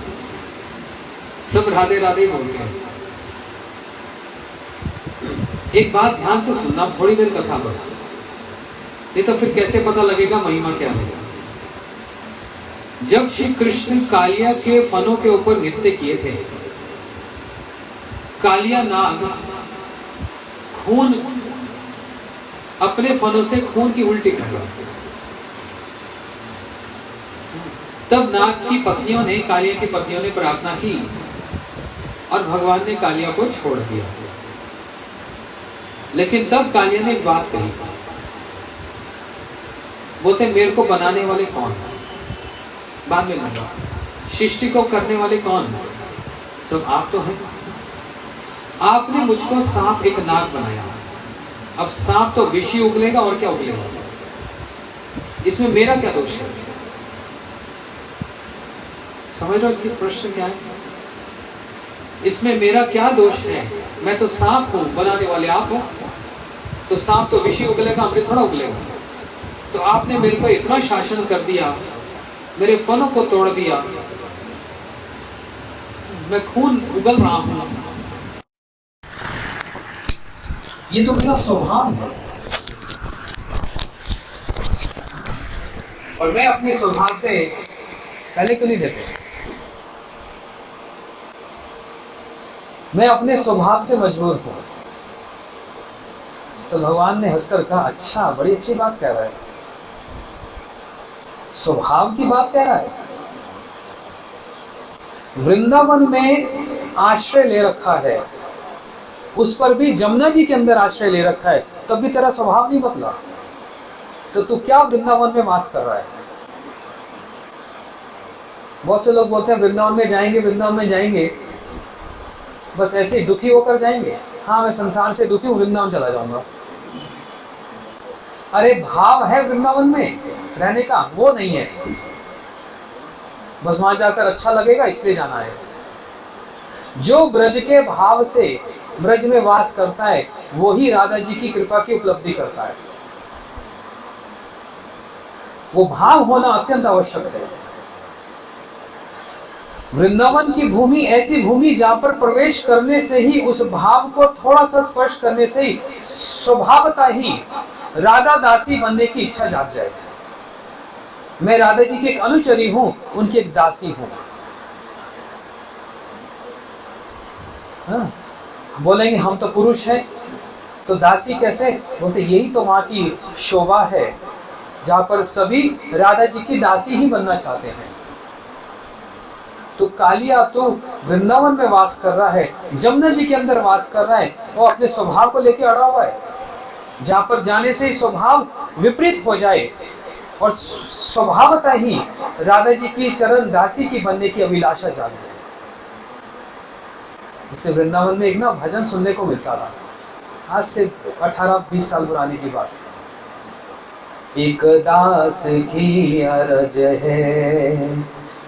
सब राधे राधे बोलते हैं। एक बात ध्यान से सुनना, थोड़ी देर कथा बस, नहीं तो फिर कैसे पता लगेगा महिमा क्या है। जब श्री कृष्ण कालिया के फनों के ऊपर नृत्य किए थे, कालिया नाग खून, अपने फनों से खून की उल्टी कर रहा। तब नाग की पत्नियों ने, कालिया की पत्नियों ने प्रार्थना की और भगवान ने कालिया को छोड़ दिया। लेकिन तब कालिया ने एक बात कही, बोलते मेरे को बनाने वाले कौन है? बाद में लगा, सृष्टि को करने वाले कौन है? सब आप तो हैं। आपने मुझको सांप एक नाग बनाया, अब सांप तो विष ही उगलेगा और क्या उगलेगा? इसमें मेरा क्या दोष है? समझ रहे हो इसकी प्रश्न क्या है? इसमें मेरा क्या दोष है? मैं तो सांप हूं, बनाने वाले आप हो। तो सांप तो विष ही उगलेगा, अमृत थोड़ा उगलेगा। तो आपने मेरे को इतना शासन कर दिया, मेरे फलों को तोड़ दिया, मैं खून उगल रहा हूं। ये तो मेरा स्वभाव है और मैं अपने स्वभाव से पहले क्यों नहीं देते? मैं अपने स्वभाव से मजबूर हूं। तो भगवान ने हंसकर कहा, अच्छा, बड़ी अच्छी बात कह रहा है, स्वभाव की बात कह रहा है। वृंदावन में आश्रय ले रखा है, उस पर भी जमुना जी के अंदर आश्रय ले रखा है, तब भी तेरा स्वभाव नहीं बदला। तो तू क्या वृंदावन में वास कर रहा है? बहुत से लोग बोलते हैं वृंदावन में जाएंगे, वृंदावन में जाएंगे, बस ऐसे ही दुखी होकर जाएंगे। हाँ, मैं संसार से दुखी हूं, वृंदावन चला जाऊंगा। अरे भाव है वृंदावन में रहने का, वो नहीं है। बस वहां जाकर अच्छा लगेगा इसलिए जाना है। जो ब्रज के भाव से ब्रज में वास करता है, वो ही राधा जी की कृपा की उपलब्धि करता है। वो भाव होना अत्यंत आवश्यक है। वृंदावन की भूमि ऐसी भूमि जहां पर प्रवेश करने से ही, उस भाव को थोड़ा सा स्पर्श करने से ही स्वभावतः ही राधा दासी बनने की इच्छा जाग जाए। मैं राधा जी की एक अनुचरी हूं, उनकी एक दासी हूं। हाँ? बोलेंगे हम तो पुरुष हैं, तो दासी कैसे बोलते, यही तो माँ की शोभा है, जहां पर सभी राधा जी की दासी ही बनना चाहते हैं। तो कालिया तो वृंदावन में वास कर रहा है, जमुना जी के अंदर वास कर रहा है, वो अपने स्वभाव को लेकर अड़ा हुआ है। जहां पर जाने से स्वभाव विपरीत हो जाए और स्वभावतः ही राधा जी की चरण दासी की बनने की अभिलाषा जाग जाए। इससे वृंदावन में एक ना भजन सुनने को मिलता था, आज से 18-20 साल पुराने की बात। एक दास की अरज है,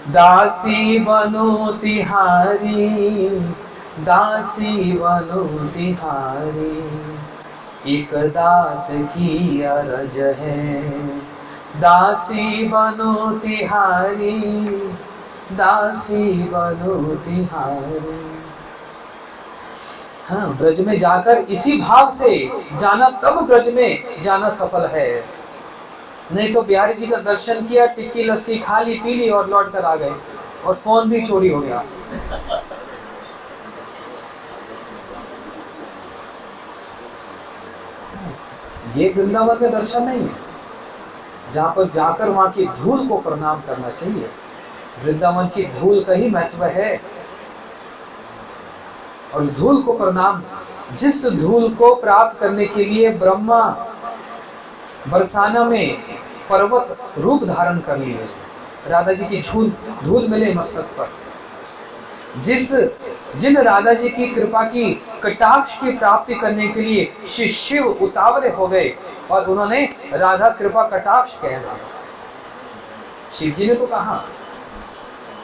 दासी बनो तिहारी, दासी बनो तिहारी। एक दास की अरज है, दासी बनो तिहारी, दासी बनो तिहारी। हाँ, ब्रज में जाकर इसी भाव से जाना, तब ब्रज में जाना सफल है। नहीं तो बिहारी जी का दर्शन किया, टिक्की लस्सी खा ली, पी ली और लौट कर आ गए, और फोन भी चोरी हो गया। ये वृंदावन में दर्शन नहीं है, जहां पर जाकर वहां की धूल को प्रणाम करना चाहिए। वृंदावन की धूल का ही महत्व है, और धूल को प्रणाम, जिस धूल को प्राप्त करने के लिए ब्रह्मा बरसाना में पर्वत रूप धारण कर लिए, राधा जी की धूल मिले मस्तक पर। जिन राधा जी की कृपा की कटाक्ष की प्राप्ति करने के लिए श्री शिव उतावले हो गए, और उन्होंने राधा कृपा कटाक्ष कहना। शिव जी ने तो कहा,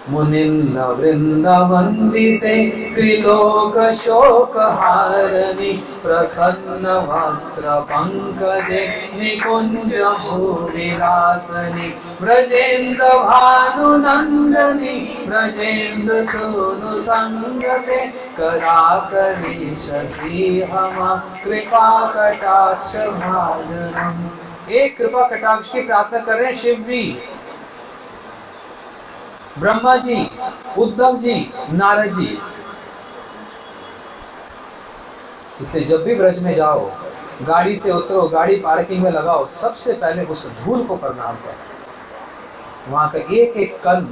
मुनिंद वृंदावंदिते त्रिलोक शोक हारिणी, प्रसन्न वक्त्र पंकजे निकुंज भूविलासनी, ब्रजेन्द्र भानुनंदनी, ब्रजेन्द्र सोनु संगते, कराकरी शशि हमा कृपा कटाक्ष भाजनम। एक कृपा कटाक्ष की प्रार्थना कर रहे हैं शिव जी, ब्रह्मा जी, उद्धव जी, नारद जी। इसलिए जब भी ब्रज में जाओ, गाड़ी से उतरो, गाड़ी पार्किंग में लगाओ, सबसे पहले उस धूल को प्रणाम करो। वहां का एक एक कण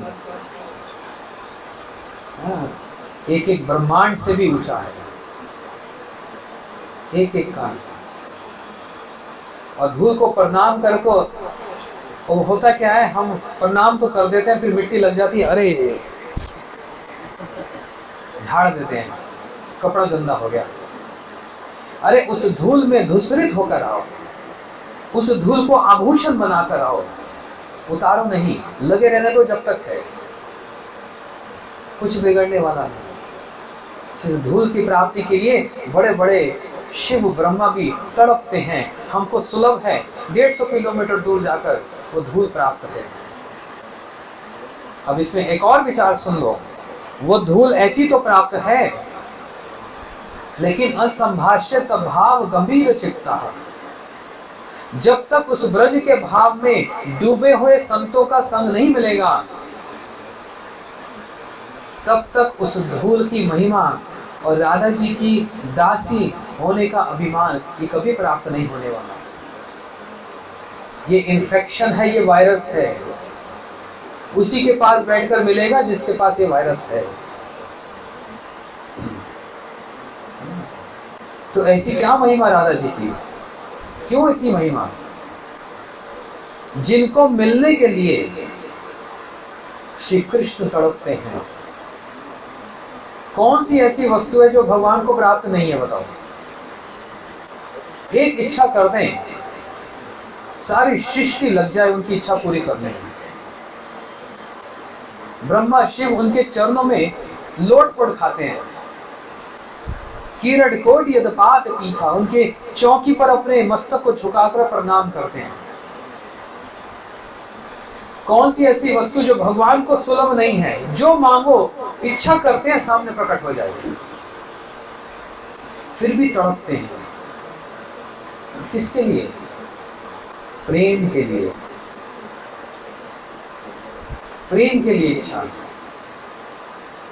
एक एक ब्रह्मांड से भी ऊंचा है, एक एक कण। और धूल को प्रणाम करको, वो होता क्या है, हम प्रणाम तो कर देते हैं, फिर मिट्टी लग जाती है, अरे झाड़ देते हैं, कपड़ा गंदा हो गया। अरे उस धूल में धूसरित होकर आओ, उस धूल को आभूषण बनाकर आओ, उतारो नहीं, लगे रहने दो जब तक है, कुछ बिगड़ने वाला नहीं। इस धूल की प्राप्ति के लिए बड़े बड़े शिव ब्रह्मा भी तड़पते हैं। हमको सुलभ है 150 किलोमीटर दूर जाकर वो धूल प्राप्त है। अब इसमें एक और विचार सुन लो, वो धूल ऐसी तो प्राप्त है, लेकिन असंभाष्यत भाव गंभीर चित्ता। जब तक उस ब्रज के भाव में डूबे हुए संतों का संग नहीं मिलेगा, तब तक उस धूल की महिमा और राधा जी की दासी होने का अभिमान ये कभी प्राप्त नहीं होने वाला। ये इन्फेक्शन है, ये वायरस है, उसी के पास बैठकर मिलेगा जिसके पास ये वायरस है। तो ऐसी क्या महिमा राधा जी की, क्यों इतनी महिमा? जिनको मिलने के लिए श्री कृष्ण तड़पते हैं। कौन सी ऐसी वस्तु है जो भगवान को प्राप्त नहीं है, बताओ? एक इच्छा कर दें, सारी सृष्टि लग जाए उनकी इच्छा पूरी करने में। ब्रह्मा शिव उनके चरणों में लोटपोट खाते हैं। कीरट कोट यदपात पीठा, उनके चौकी पर अपने मस्तक को झुकाकर प्रणाम करते हैं। कौन सी ऐसी वस्तु जो भगवान को सुलभ नहीं है, जो मांगो इच्छा करते हैं सामने प्रकट हो जाएगी, फिर भी तड़पते हैं। किसके लिए? प्रेम के लिए, प्रेम के लिए इच्छा।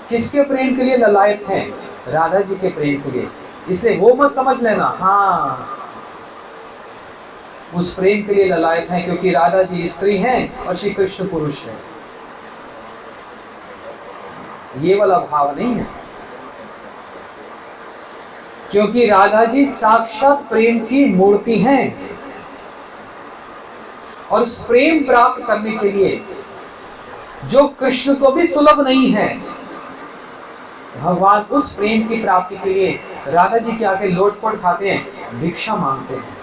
किसके प्रेम के लिए ललायत हैं? राधा जी के प्रेम के लिए। इसलिए वो मत समझ लेना हाँ उस प्रेम के लिए ललायत हैं क्योंकि राधा जी स्त्री हैं और श्री कृष्ण पुरुष हैं, ये वाला भाव नहीं है। क्योंकि राधा जी साक्षात प्रेम की मूर्ति हैं और उस प्रेम प्राप्त करने के लिए जो कृष्ण को भी सुलभ नहीं है, भगवान उस प्रेम की प्राप्ति के लिए राधा जी के आगे लोटपोट खाते हैं, भिक्षा मांगते हैं।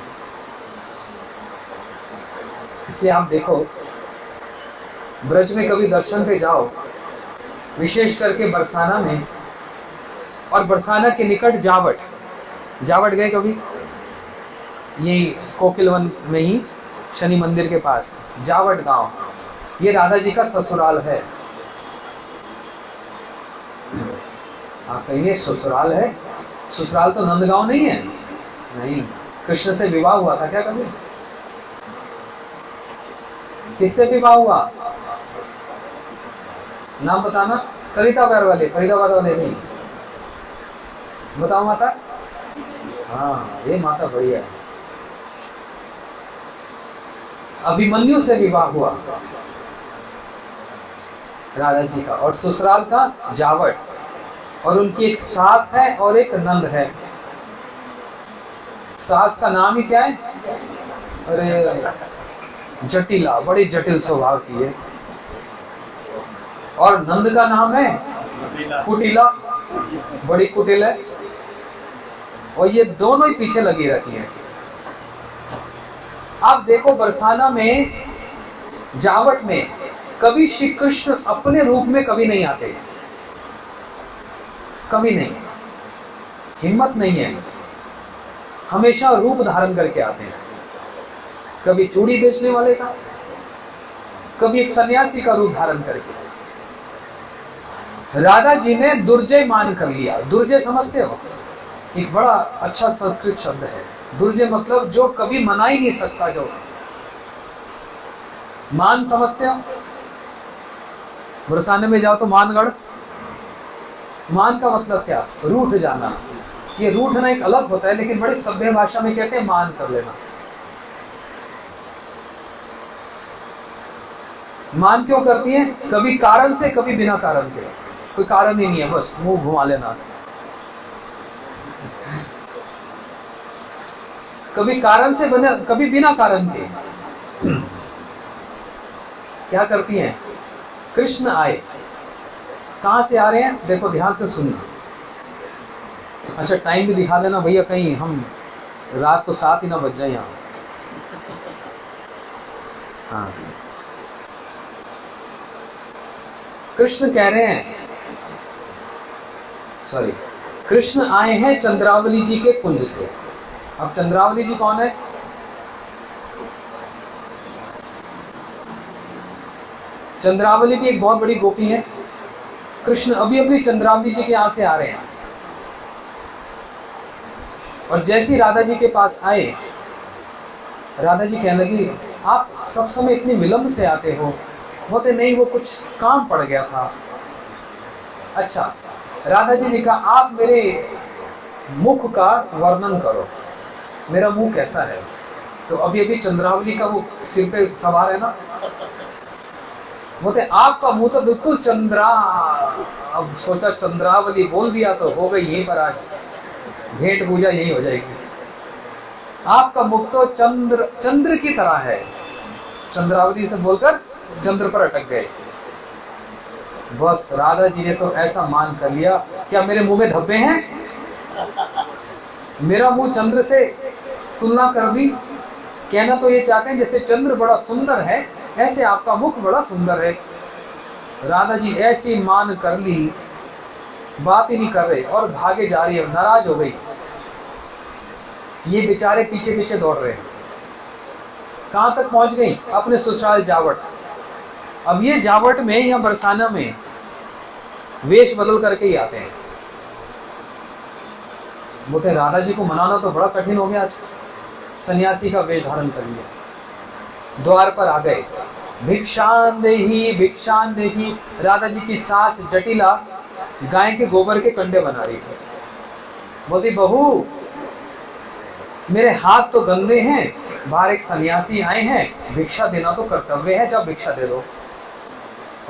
इसलिए आप देखो ब्रज में कभी दर्शन पे जाओ, विशेष करके बरसाना में, और बरसाना के निकट जावट गए कभी? यही कोकिलवन में ही शनि मंदिर के पास जावट गांव, ये राधा जी का ससुराल है। आप कहेंगे ससुराल है? ससुराल तो नंदगांव नहीं है। नहीं, कृष्ण से विवाह हुआ था क्या कभी? किससे विवाह हुआ? नाम बताना। सरिता पैर वाले, फरीदाबाद वाले नहीं। बताओ माता। हाँ, ये माता बढ़िया है। अभिमन्यु से विवाह हुआ राधा जी का, और ससुराल का जावट, और उनकी एक सास है और एक नंद है। सास का नाम ही क्या है? अरे जटिला, बड़ी जटिल स्वभाव की है। और नंद का नाम है कुटिला, बड़ी कुटिल है। और ये दोनों ही पीछे लगी रहती है। आप देखो बरसाना में, जावट में कभी श्री कृष्ण अपने रूप में कभी नहीं आते, कभी नहीं, हिम्मत नहीं है। हमेशा रूप धारण करके आते हैं। कभी चूड़ी बेचने वाले का, कभी एक सन्यासी का रूप धारण करके। राधा जी ने दुर्जय मान कर लिया। दुर्जय समझते हो? एक बड़ा अच्छा संस्कृत शब्द है। दुर्जय मतलब जो कभी मना ही नहीं सकता, जो मान समझते हो? बरसाने में जाओ तो मानगढ़, मान का मतलब क्या? रूठ जाना। ये रूठना एक अलग होता है, लेकिन बड़ी सभ्य भाषा में कहते हैं मान कर लेना। मान क्यों करती है? कभी कारण से, कभी बिना कारण के। कोई कारण ही नहीं है, बस मुंह घुमा लेना। कभी कारण से बने, कभी बिना कारण के। क्या करती हैं? कृष्ण आए, कहां से आ रहे हैं? देखो ध्यान से सुनना। अच्छा, टाइम भी दिखा देना भैया, कहीं हम रात को 7 ही ना बज जाए यहां। हाँ, कृष्ण कह रहे हैं, सॉरी, कृष्ण आए हैं चंद्रावली जी के कुंज से। अब चंद्रावली जी कौन है? चंद्रावली भी एक बहुत बड़ी गोपी है। कृष्ण अभी अभी चंद्रावली जी के यहां से आ रहे हैं, और जैसे ही राधा जी के पास आए, राधा जी कहने लगी, आप सब समय इतनी विलंब से आते हो? बोलते नहीं, वो कुछ काम पड़ गया था। अच्छा, राधा जी ने कहा, आप मेरे मुख का वर्णन करो, मेरा मुंह कैसा है? तो अभी अभी चंद्रावली का वो सिर पे सवार है ना, बोलते आपका मुंह तो बिल्कुल चंद्रा। अब सोचा चंद्रावली बोल दिया तो हो गई यहीं पर, आज भेंट पूजा यही हो जाएगी। आपका मुख तो चंद्र की तरह है। चंद्रावली से बोलकर चंद्र पर अटक गए। बस राधा जी ने तो ऐसा मान कर लिया, क्या मेरे मुंह में धब्बे हैं? मेरा मुंह चंद्र से तुलना कर दी। कहना तो ये चाहते हैं जैसे चंद्र बड़ा सुंदर है, ऐसे आपका मुख बड़ा सुंदर है। राधा जी ऐसी मान कर ली, बात ही नहीं कर रहे और भागे जा रही है, नाराज हो गई। ये बेचारे पीछे पीछे दौड़ रहे हैं। कहां तक पहुंच गई? अपने ससुराल जावट। अब ये जावट में या बरसाना में वेश बदल करके ही आते हैं। बोलते राधा जी को मनाना तो बड़ा कठिन हो गया, आज सन्यासी का वेश धारण कर लिया। द्वार पर आ गए, भिक्षान देही भिक्षान देही। राधा जी की सास जटिला गाय के गोबर के कंडे बना रही थी। बोलती बहू मेरे हाथ तो गंदे हैं, बाहर एक सन्यासी आए हैं, भिक्षा देना तो कर्तव्य है, जब भिक्षा दे दो।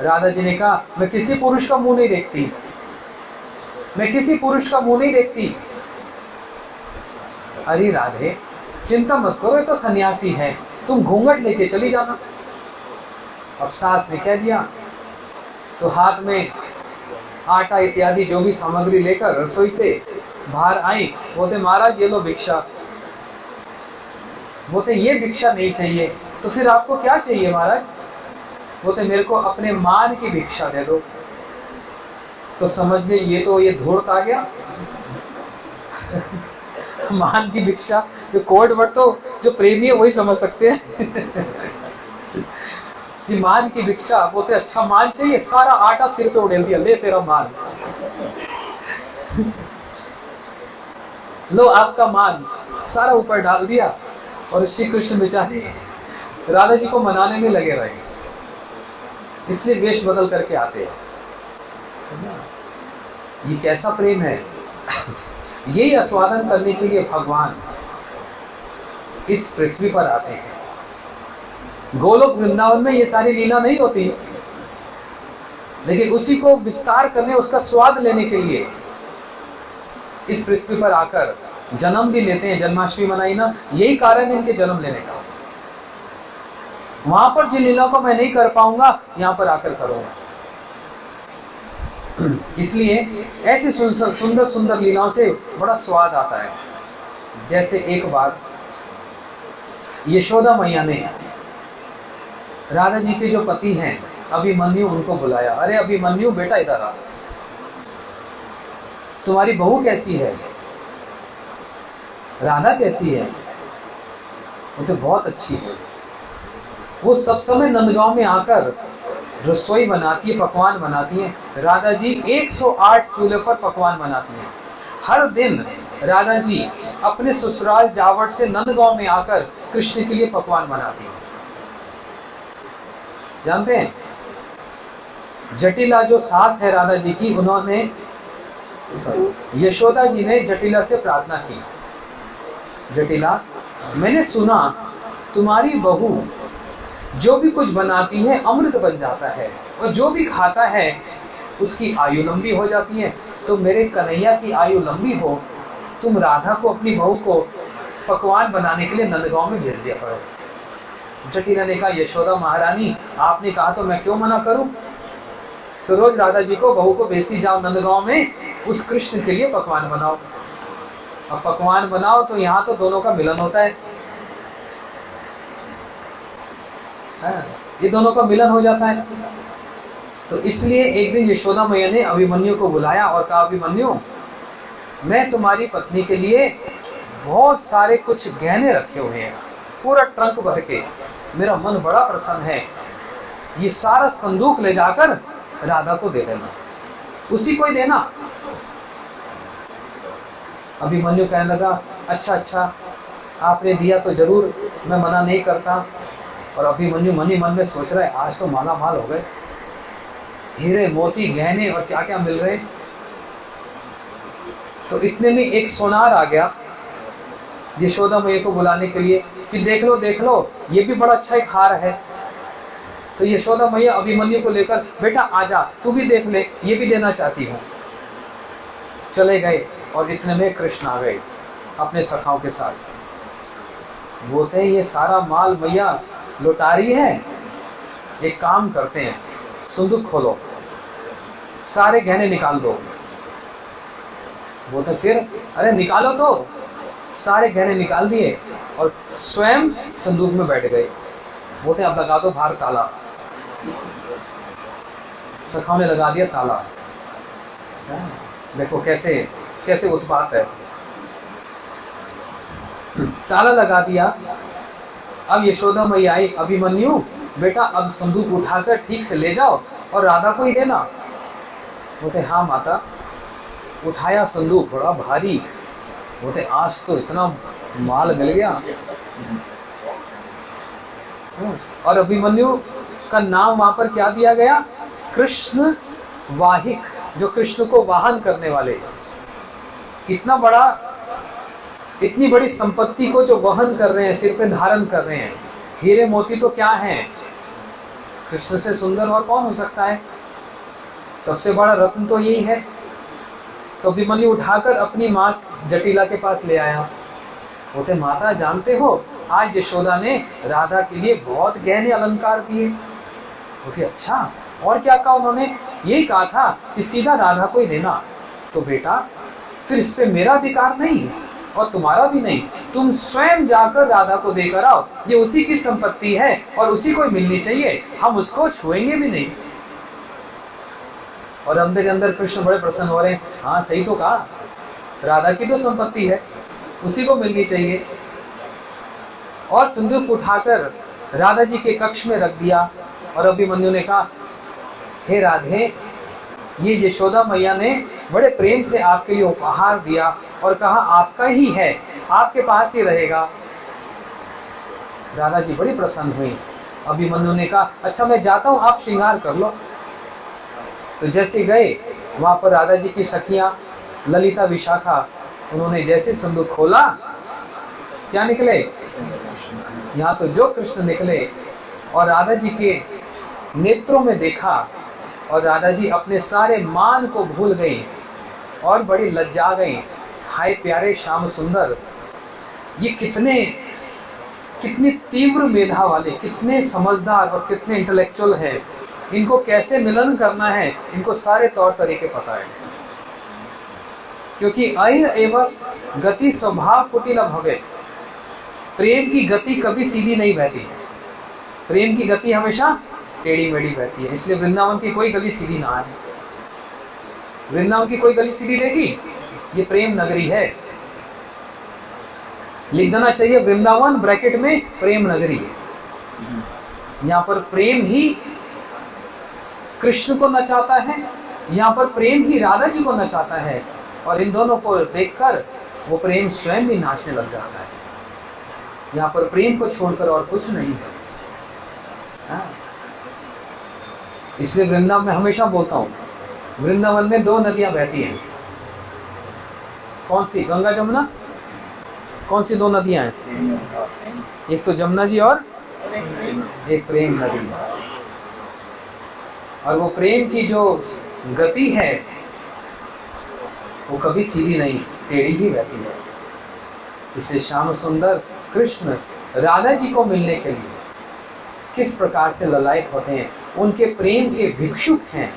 राधा जी ने कहा मैं किसी पुरुष का मुंह नहीं देखती, मैं किसी पुरुष का मुंह नहीं देखती। अरे राधे चिंता मत करो, ये तो सन्यासी है, तुम घूंघट लेके चली जाना। अब सास ने कह दिया तो हाथ में आटा इत्यादि जो भी सामग्री लेकर रसोई से बाहर आई। बोलते महाराज ये लो भिक्षा। बोलते ये भिक्षा नहीं चाहिए, तो फिर आपको क्या चाहिए महाराज? बोलते मेरे को अपने मान की भिक्षा दे दो। तो समझ ले ये धूर्त आ गया। मान की भिक्षा, जो कोड वर्ड तो जो प्रेमी है वही समझ सकते हैं। ये मान की भिक्षा। बोलते अच्छा मान चाहिए, सारा आटा सिर पे उड़ेल दिया, ले तेरा मान, लो आपका मान, सारा ऊपर डाल दिया। और श्री कृष्ण बेचारे राधा जी को मनाने में लगे रहे, इसलिए वेश बदल करके आते हैं। ये कैसा प्रेम है। यही आस्वादन करने के लिए भगवान इस पृथ्वी पर आते हैं। गोलोक वृंदावन में ये सारी लीला नहीं होती, लेकिन उसी को विस्तार करने, उसका स्वाद लेने के लिए इस पृथ्वी पर आकर जन्म भी लेते हैं। जन्माष्टमी मनाई ना, यही कारण है इनके जन्म लेने का। वहां पर जिन लीला को मैं नहीं कर पाऊंगा, यहां पर आकर करूंगा। इसलिए ऐसी सुंदर सुंदर लीलाओं से बड़ा स्वाद आता है। जैसे एक बार यशोदा मैया ने राधा जी के जो पति हैं अभिमन्यु, उनको बुलाया। अरे अभिमन्यु बेटा इधर आ, तुम्हारी बहू कैसी है, राधा कैसी है? वो तो बहुत अच्छी है। वो सब समय नंदगांव में आकर रसोई बनाती है, पकवान बनाती है। राधा जी 108 चूल्हे पर पकवान बनाती हैं। हर दिन राधा जी अपने ससुराल जावट से नंदगांव में आकर कृष्ण के लिए पकवान बनाती हैं। जानते हैं जटिला जो सास है राधा जी की, उन्होंने यशोदा जी ने जटिला से प्रार्थना की, जटिला मैंने सुना तुम्हारी बहू जो भी कुछ बनाती है अमृत बन जाता है, और जो भी खाता है उसकी आयु लंबी हो जाती है। तो मेरे कन्हैया की आयु लंबी हो, तुम राधा को अपनी बहू को पकवान बनाने के लिए नंदगांव में भेज दिया करो। जटिला ने कहा यशोदा महारानी आपने कहा तो मैं क्यों मना करूं। तो रोज राधा जी को बहू को भेजती जाओ नंदगांव में, उस कृष्ण के लिए पकवान बनाओ। अब पकवान बनाओ तो यहाँ तो दोनों का मिलन होता है, ये दोनों का मिलन हो जाता है। तो इसलिए एक दिन यशोदा मैया ने अभिमन्यु को बुलाया और कहा अभिमन्यु मैं तुम्हारी पत्नी के लिए बहुत सारे कुछ गहने रखे हुए हैं, पूरा ट्रंक भर के, मेरा मन बड़ा प्रसन्न है, ये सारा संदूक ले जाकर राधा को दे देना, उसी को ही देना। अभिमन्यु कहने लगा अच्छा आपने दिया तो जरूर, मैं मना नहीं करता। और अभिमन्यु मन ही मन में सोच रहा है आज तो माला माल हो गए, हीरे मोती गहने और क्या क्या मिल रहे। तो इतने में एक सोनार आ गया यशोदा मैया को बुलाने के लिए कि देख लो ये भी बड़ा अच्छा एक हार है। तो यशोदा मैया अभिमन्यु को लेकर बेटा आजा तू भी देख ले, ये भी देना चाहती हूँ। चले गए और इतने में कृष्ण आ गए अपने सखाओं के साथ। बोलते हैं ये सारा माल मैया लुटा रही है, एक काम करते हैं संदूक खोलो, सारे गहने निकाल दो। बोलते फिर अरे निकालो तो, सारे गहने निकाल दिए और स्वयं संदूक में बैठ गए। बोलते अब लगा दो बाहर ताला। सखाओं ने लगा दिया ताला। देखो कैसे उत्पात है, ताला लगा दिया। अब यशोदा मैया आई, अभिमन्यु बेटा अब संदूक उठाकर ठीक से ले जाओ और राधा को ही देना। बोलते हाँ माता। उठाया संदूक, बड़ा भारी। बोलते आज तो इतना माल मिल गया। और अभिमन्यु का नाम वहां पर क्या दिया गया? कृष्ण वाहिक, जो कृष्ण को वाहन करने वाले। इतनी बड़ी संपत्ति को जो वहन कर रहे हैं, सिर पे धारण कर रहे हैं, हीरे मोती तो क्या हैं, कृष्ण से सुंदर और कौन हो सकता है? सबसे बड़ा रत्न तो यही है। तो अभिमन्यु उठाकर अपनी माँ जटिला के पास ले आया। बोलते माता जानते हो आज यशोदा ने राधा के लिए बहुत गहने अलंकार दिए। बोलते अच्छा, और क्या कहा उन्होंने? यही कहा था कि सीधा राधा को ही देना। तो बेटा फिर इस पे मेरा अधिकार नहीं और तुम्हारा भी नहीं, तुम स्वयं जाकर राधा को देकर आओ, ये उसी की संपत्ति है और उसी को मिलनी चाहिए, हम उसको छुएंगे भी नहीं। और अंदर के अंदर कृष्ण बड़े प्रसन्न हो रहे हैं, हाँ सही तो कहा, राधा की तो संपत्ति है, उसी को मिलनी चाहिए। और सिंदूर उठाकर राधा जी के कक्ष में रख दिया और अभिमन्यु ने कहा, हे राधे, ये यशोदा मैया ने बड़े प्रेम से आपके लिए उपहार दिया और कहा आपका ही है, आपके पास ही रहेगा। राधा जी बड़ी प्रसन्न हुई। अभिमन्यु ने कहा अच्छा मैं जाता हूं, आप श्रृंगार कर लो। तो जैसे गए वहां पर राधा जी की सखियां ललिता विशाखा, उन्होंने जैसे संदूक खोला, क्या निकले? यहाँ तो जो कृष्ण निकले। और राधा जी के नेत्रों में देखा और राधा जी अपने सारे मान को भूल गई और बड़ी लज्जा गई। हाय प्यारे श्याम सुंदर, ये कितनी तीव्र मेधा वाले, कितने समझदार और कितने इंटेलेक्चुअल हैं, इनको कैसे मिलन करना है, इनको सारे तौर तरीके पता है। क्योंकि अय एवं गति स्वभाव कुटिल भवे, प्रेम की गति कभी सीधी नहीं बहती है, प्रेम की गति हमेशा टेढ़ी मेढ़ी बहती है। इसलिए वृंदावन की कोई गली सीधी ना है। वृंदावन की कोई गली सीधी देखी? ये प्रेम नगरी है। लिख देना चाहिए वृंदावन ब्रैकेट में प्रेम नगरी है। यहाँ पर प्रेम ही कृष्ण को नचाता है, यहाँ पर प्रेम ही राधा जी को नचाता है, और इन दोनों को देखकर वो प्रेम स्वयं भी नाचने लग जाता है। यहाँ पर प्रेम को छोड़कर और कुछ नहीं है। इसलिए वृंदावन में हमेशा बोलता हूं, वृंदावन में दो नदियां बहती हैं। कौन सी? गंगा जमुना। कौन सी दो नदियां हैं? एक तो जमुना जी और एक प्रेम नदी। और वो प्रेम की जो गति है वो कभी सीधी नहीं, टेढ़ी ही बहती है। इसलिए श्याम सुंदर कृष्ण राधा जी को मिलने के लिए किस प्रकार से ललायत होते हैं, उनके प्रेम के भिक्षुक हैं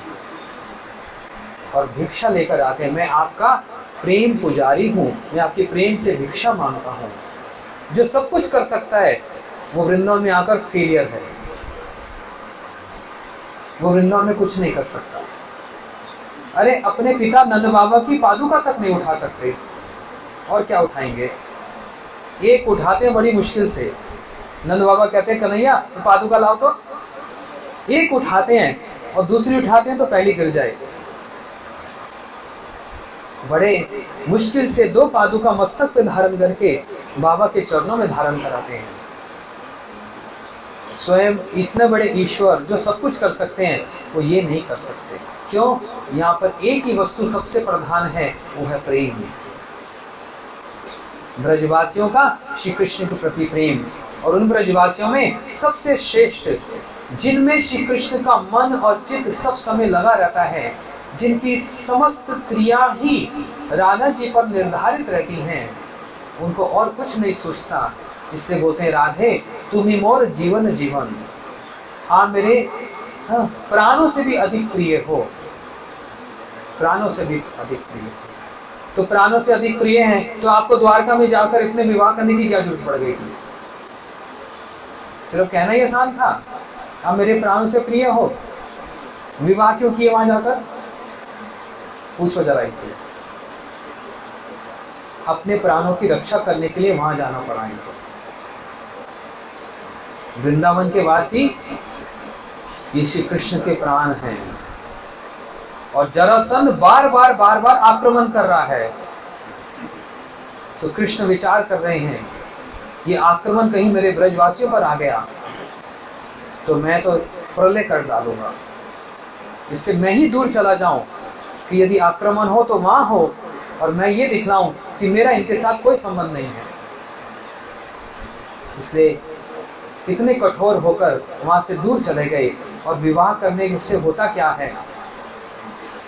और भिक्षा लेकर आते हैं। मैं आपका प्रेम पुजारी हूं, मैं आपके प्रेम से भिक्षा मांगता हूं। जो सब कुछ कर सकता है वो वृंदावन में आकर फेलियर है, वो वृंदावन में कुछ नहीं कर सकता। अरे अपने पिता नंद बाबा की पादुका तक नहीं उठा सकते, और क्या उठाएंगे? एक उठाते हैं बड़ी मुश्किल से। नंद बाबा कहते हैं कन्हैया पादुका लाओ, तो एक उठाते हैं और दूसरी उठाते हैं तो पहली गिर जाए। बड़े मुश्किल से दो पादुका मस्तक पे धारण करके बाबा के चरणों में धारण कराते हैं। स्वयं इतने बड़े ईश्वर जो सब कुछ कर सकते हैं वो ये नहीं कर सकते। क्यों? यहाँ पर एक ही वस्तु सबसे प्रधान है, वो है प्रेम। ब्रजवासियों का श्री कृष्ण के प्रति प्रेम, और उन ब्रजवासियों में सबसे श्रेष्ठ, जिनमें श्री कृष्ण का मन और चित्त सब समय लगा रहता है, जिनकी समस्त क्रिया ही राधा जी पर निर्धारित रहती हैं, उनको और कुछ नहीं सोचता। इसलिए बोलते हैं राधे तुम ही मोर जीवन जीवन, आप मेरे प्राणों से भी अधिक प्रिय हो, प्राणों से भी अधिक प्रिय। तो प्राणों से अधिक प्रिय हैं तो आपको द्वारका में जाकर इतने विवाह करने की क्या जरूरत पड़ गई थी? सिर्फ कहना ही आसान था, आप मेरे प्राणों से प्रिय हो, विवाह क्यों किए वहां जाकर? पूछो जरा इसे। अपने प्राणों की रक्षा करने के लिए वहां जाना पड़ा इनको। वृंदावन के वासी ये श्री कृष्ण के प्राण हैं, और जरासंध बार बार आक्रमण कर रहा है। तो कृष्ण विचार कर रहे हैं ये आक्रमण कहीं मेरे ब्रजवासियों पर आ गया तो मैं तो प्रलय कर डालूंगा, इससे मैं ही दूर चला जाऊं कि यदि आक्रमण हो तो वहां हो और मैं ये दिखलाऊं कि मेरा इनके साथ कोई संबंध नहीं है। इसलिए इतने कठोर होकर वहां से दूर चले गए। और विवाह करने से होता क्या है,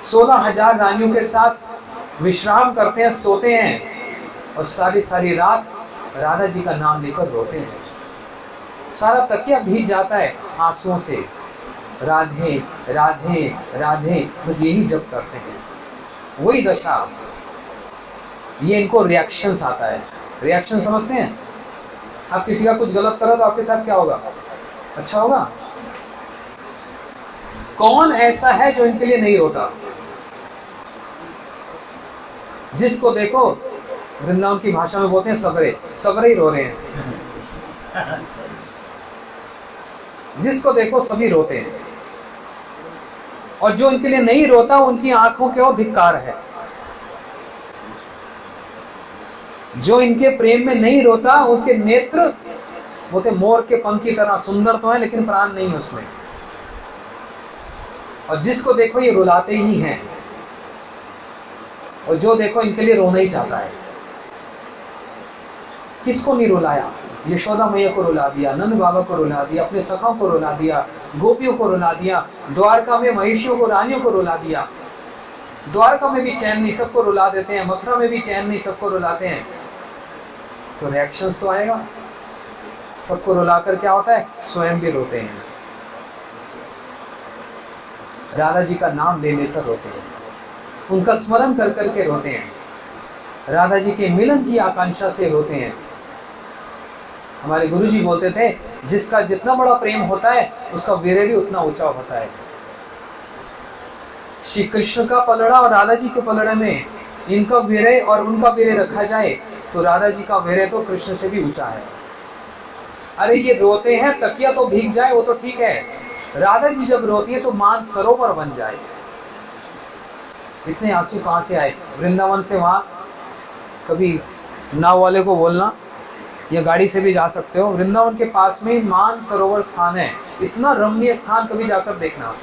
16,000 रानियों के साथ विश्राम करते हैं, सोते हैं और सारी सारी रात राधा जी का नाम लेकर रोते हैं। सारा तकिया भीग जाता है आंसुओं से, राधे राधे राधे, बस यही जप करते हैं। वही दशा, ये इनको रिएक्शंस आता है। रिएक्शन समझते हैं? आप किसी का कुछ गलत करो तो आपके साथ क्या होगा? अच्छा होगा? कौन ऐसा है जो इनके लिए नहीं रोता? जिसको देखो, वृंदावन की भाषा में बोलते हैं सबरे, सबरे ही रो रहे हैं। जिसको देखो सभी रोते हैं। और जो इनके लिए नहीं रोता, उनकी आंखों के ओर धिक्कार है। जो इनके प्रेम में नहीं रोता, उनके नेत्र बोलते मोर के पंख की तरह सुंदर तो है, लेकिन प्राण नहीं है उसमें। और जिसको देखो ये रुलाते ही हैं, और जो देखो इनके लिए रोना ही चाहता है। किसको नहीं रुलाया? यशोदा मैया को रुला दिया, नंद बाबा को रुला दिया, अपने सखाओं को रुला दिया, गोपियों को रुला दिया, द्वारका में महिषियों को, रानियों को रुला दिया। द्वारका में भी चैन नहीं, सबको रुला देते हैं। मथुरा में भी चैन नहीं, सबको रुलाते हैं। तो रिएक्शंस तो आएगा। सबको रुलाकर क्या होता है? स्वयं भी रोते हैं। राधा जी का नाम ले लेकर रोते हैं, उनका स्मरण कर करके रोते हैं, राधा जी के मिलन की आकांक्षा से रोते हैं। हमारे गुरुजी बोलते थे, जिसका जितना बड़ा प्रेम होता है उसका वीर्य भी उतना ऊंचा होता है। श्री कृष्ण का पलड़ा और राधा जी के पलड़े में इनका वीर्य और उनका वीर्य रखा जाए तो राधा जी का वीर्य तो कृष्ण से भी ऊंचा है। अरे ये रोते हैं, तकिया तो भीग जाए वो तो ठीक है, राधा जी जब रोती है तो मान सरोवर बन जाए। इतने आंसू कहां से आए? वृंदावन से वहां कभी नाव वाले को बोलना, या गाड़ी से भी जा सकते हो, वृंदावन के पास में मान सरोवर स्थान है। इतना रमणीय स्थान कभी जाकर देखना।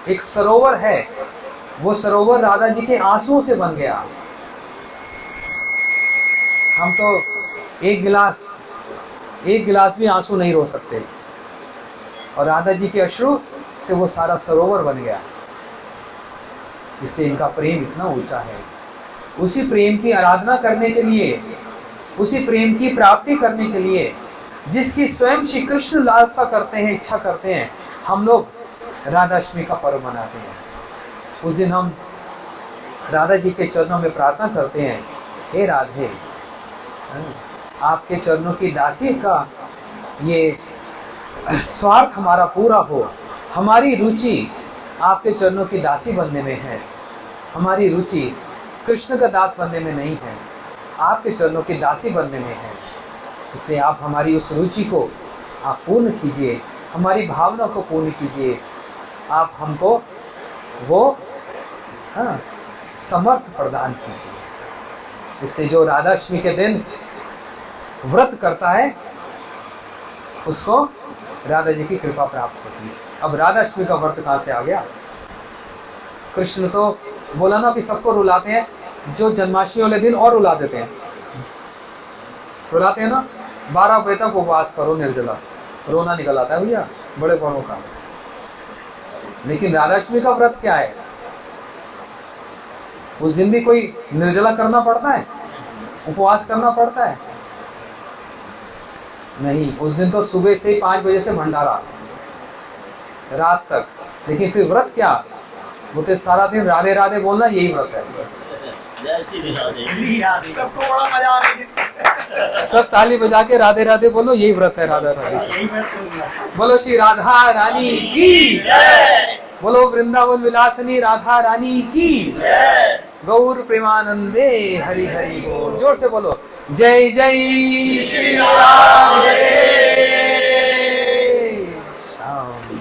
एक सरोवर है, वो सरोवर राधा जी के आंसुओं से बन गया। हम तो एक गिलास भी आंसू नहीं रो सकते, और राधा जी के अश्रु से वो सारा सरोवर बन गया। इसलिए इनका प्रेम इतना ऊंचा है। उसी प्रेम की आराधना करने के लिए, उसी प्रेम की प्राप्ति करने के लिए जिसकी स्वयं श्री कृष्ण लालसा करते हैं, इच्छा करते हैं, हम लोग राधाष्टमी का पर्व मनाते हैं। उस दिन हम राधा जी के चरणों में प्रार्थना करते हैं, हे राधे, आपके चरणों की दासी का ये स्वार्थ हमारा पूरा हो। हमारी रुचि आपके चरणों की दासी बनने में है, हमारी रुचि कृष्ण का दास बनने में नहीं है, आपके चरणों की दासी बनने में है। इसलिए आप हमारी उस रुचि को आप पूर्ण कीजिए, हमारी भावना को पूर्ण कीजिए। आप हमको वो समर्थ प्रदान कीजिए। इसलिए जो राधाष्टमी के दिन व्रत करता है उसको राधा जी की कृपा प्राप्त होती है। अब राधाष्टमी का व्रत कहां से आ गया? कृष्ण तो बोला ना कि सबको रुलाते हैं, जो जन्माष्टमी वाले दिन और रुला देते हैं, रुलाते हैं ना, 12 बजे तक उपवास करो, निर्जला, रोना निकल आता है भैया बड़े बड़ों का। लेकिन राधाष्टमी का व्रत क्या है? उस दिन भी कोई निर्जला करना पड़ता है, उपवास करना पड़ता है? नहीं, उस दिन तो सुबह से 5 बजे से भंडारा रात तक। लेकिन फिर व्रत क्या? बोलते सारा दिन राधे राधे बोलना, यही व्रत है। सबको बड़ा मजा आ रही है। सब ताली बजा के राधे राधे बोलो, यही व्रत है राधा रानी। बोलो श्री राधा रानी की जय, बोलो वृंदावन विलासनी राधा रानी की जय, गौर प्रेमानंदे हरि हरि बोल। जोर से बोलो, जय जय श्री राधे श्याम।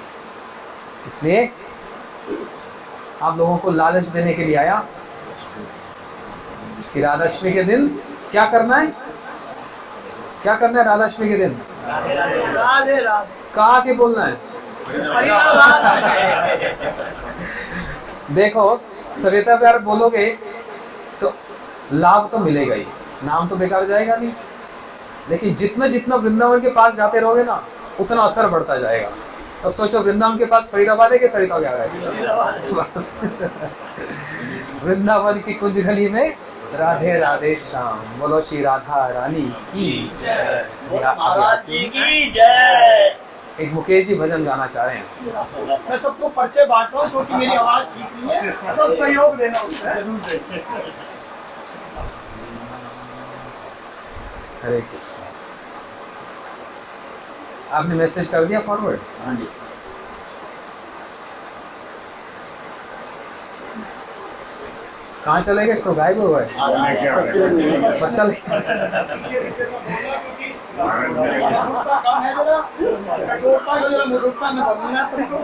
इसलिए आप लोगों को लालच देने के लिए आया कि राधाष्टमी के दिन क्या करना है? क्या करना है राधाष्टमी के दिन? राधे राधे कहा के बोलना है? देखो सविता प्यार बोलोगे लाभ तो मिलेगा ही, नाम तो बेकार जाएगा नहीं, लेकिन जितना जितना वृंदावन के पास जाते रहोगे ना उतना असर बढ़ता जाएगा। अब सोचो वृंदावन के पास फरीदाबाद है कि सरिता क्या है बस वृंदावन की कुंज गली में राधे राधे श्याम, बोलो श्री राधा रानी की जय। महाराज जी की जय। एक मुकेश जी भजन गाना चाह रहे हैं। मैं सबको पर्चे बांट रहा हूँ क्योंकि मेरी आवाज ठीक नहीं है, सब सहयोग देना उसमें। हरे कृष्ण। आपने मैसेज कर दिया फॉरवर्ड? हाँ जी। कहाँ चले गए? तो गायब हो गए पर चले। काम है जरा, कठोरता को जरा मृदुता में बदलना सबको।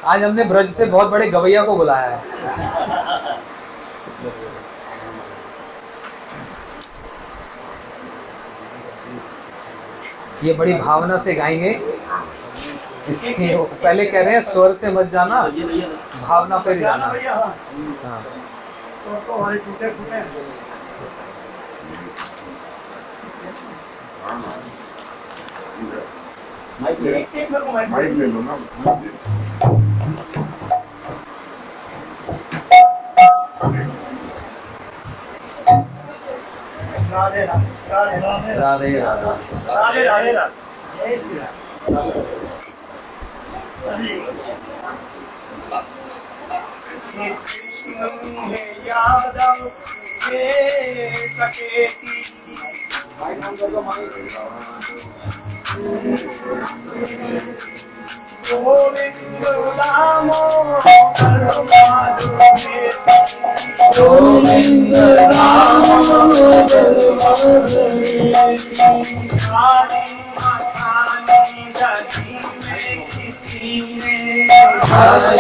आज हमने ब्रज से बहुत बड़े गवैया को बुलाया है। ये बड़ी भावना से गाएंगे। इसके पहले कह रहे हैं स्वर से मत जाना, भावना पे जाना। हाँ। तो हमारे टूटे फूटे एक मेरे को माइक ले लो ना। राधे राधे राधे राधे राधा। राधे राधे राधे। जय श्री राम। यादव के सकेती गोविंद दामोदर गोविंद दामोदर Hare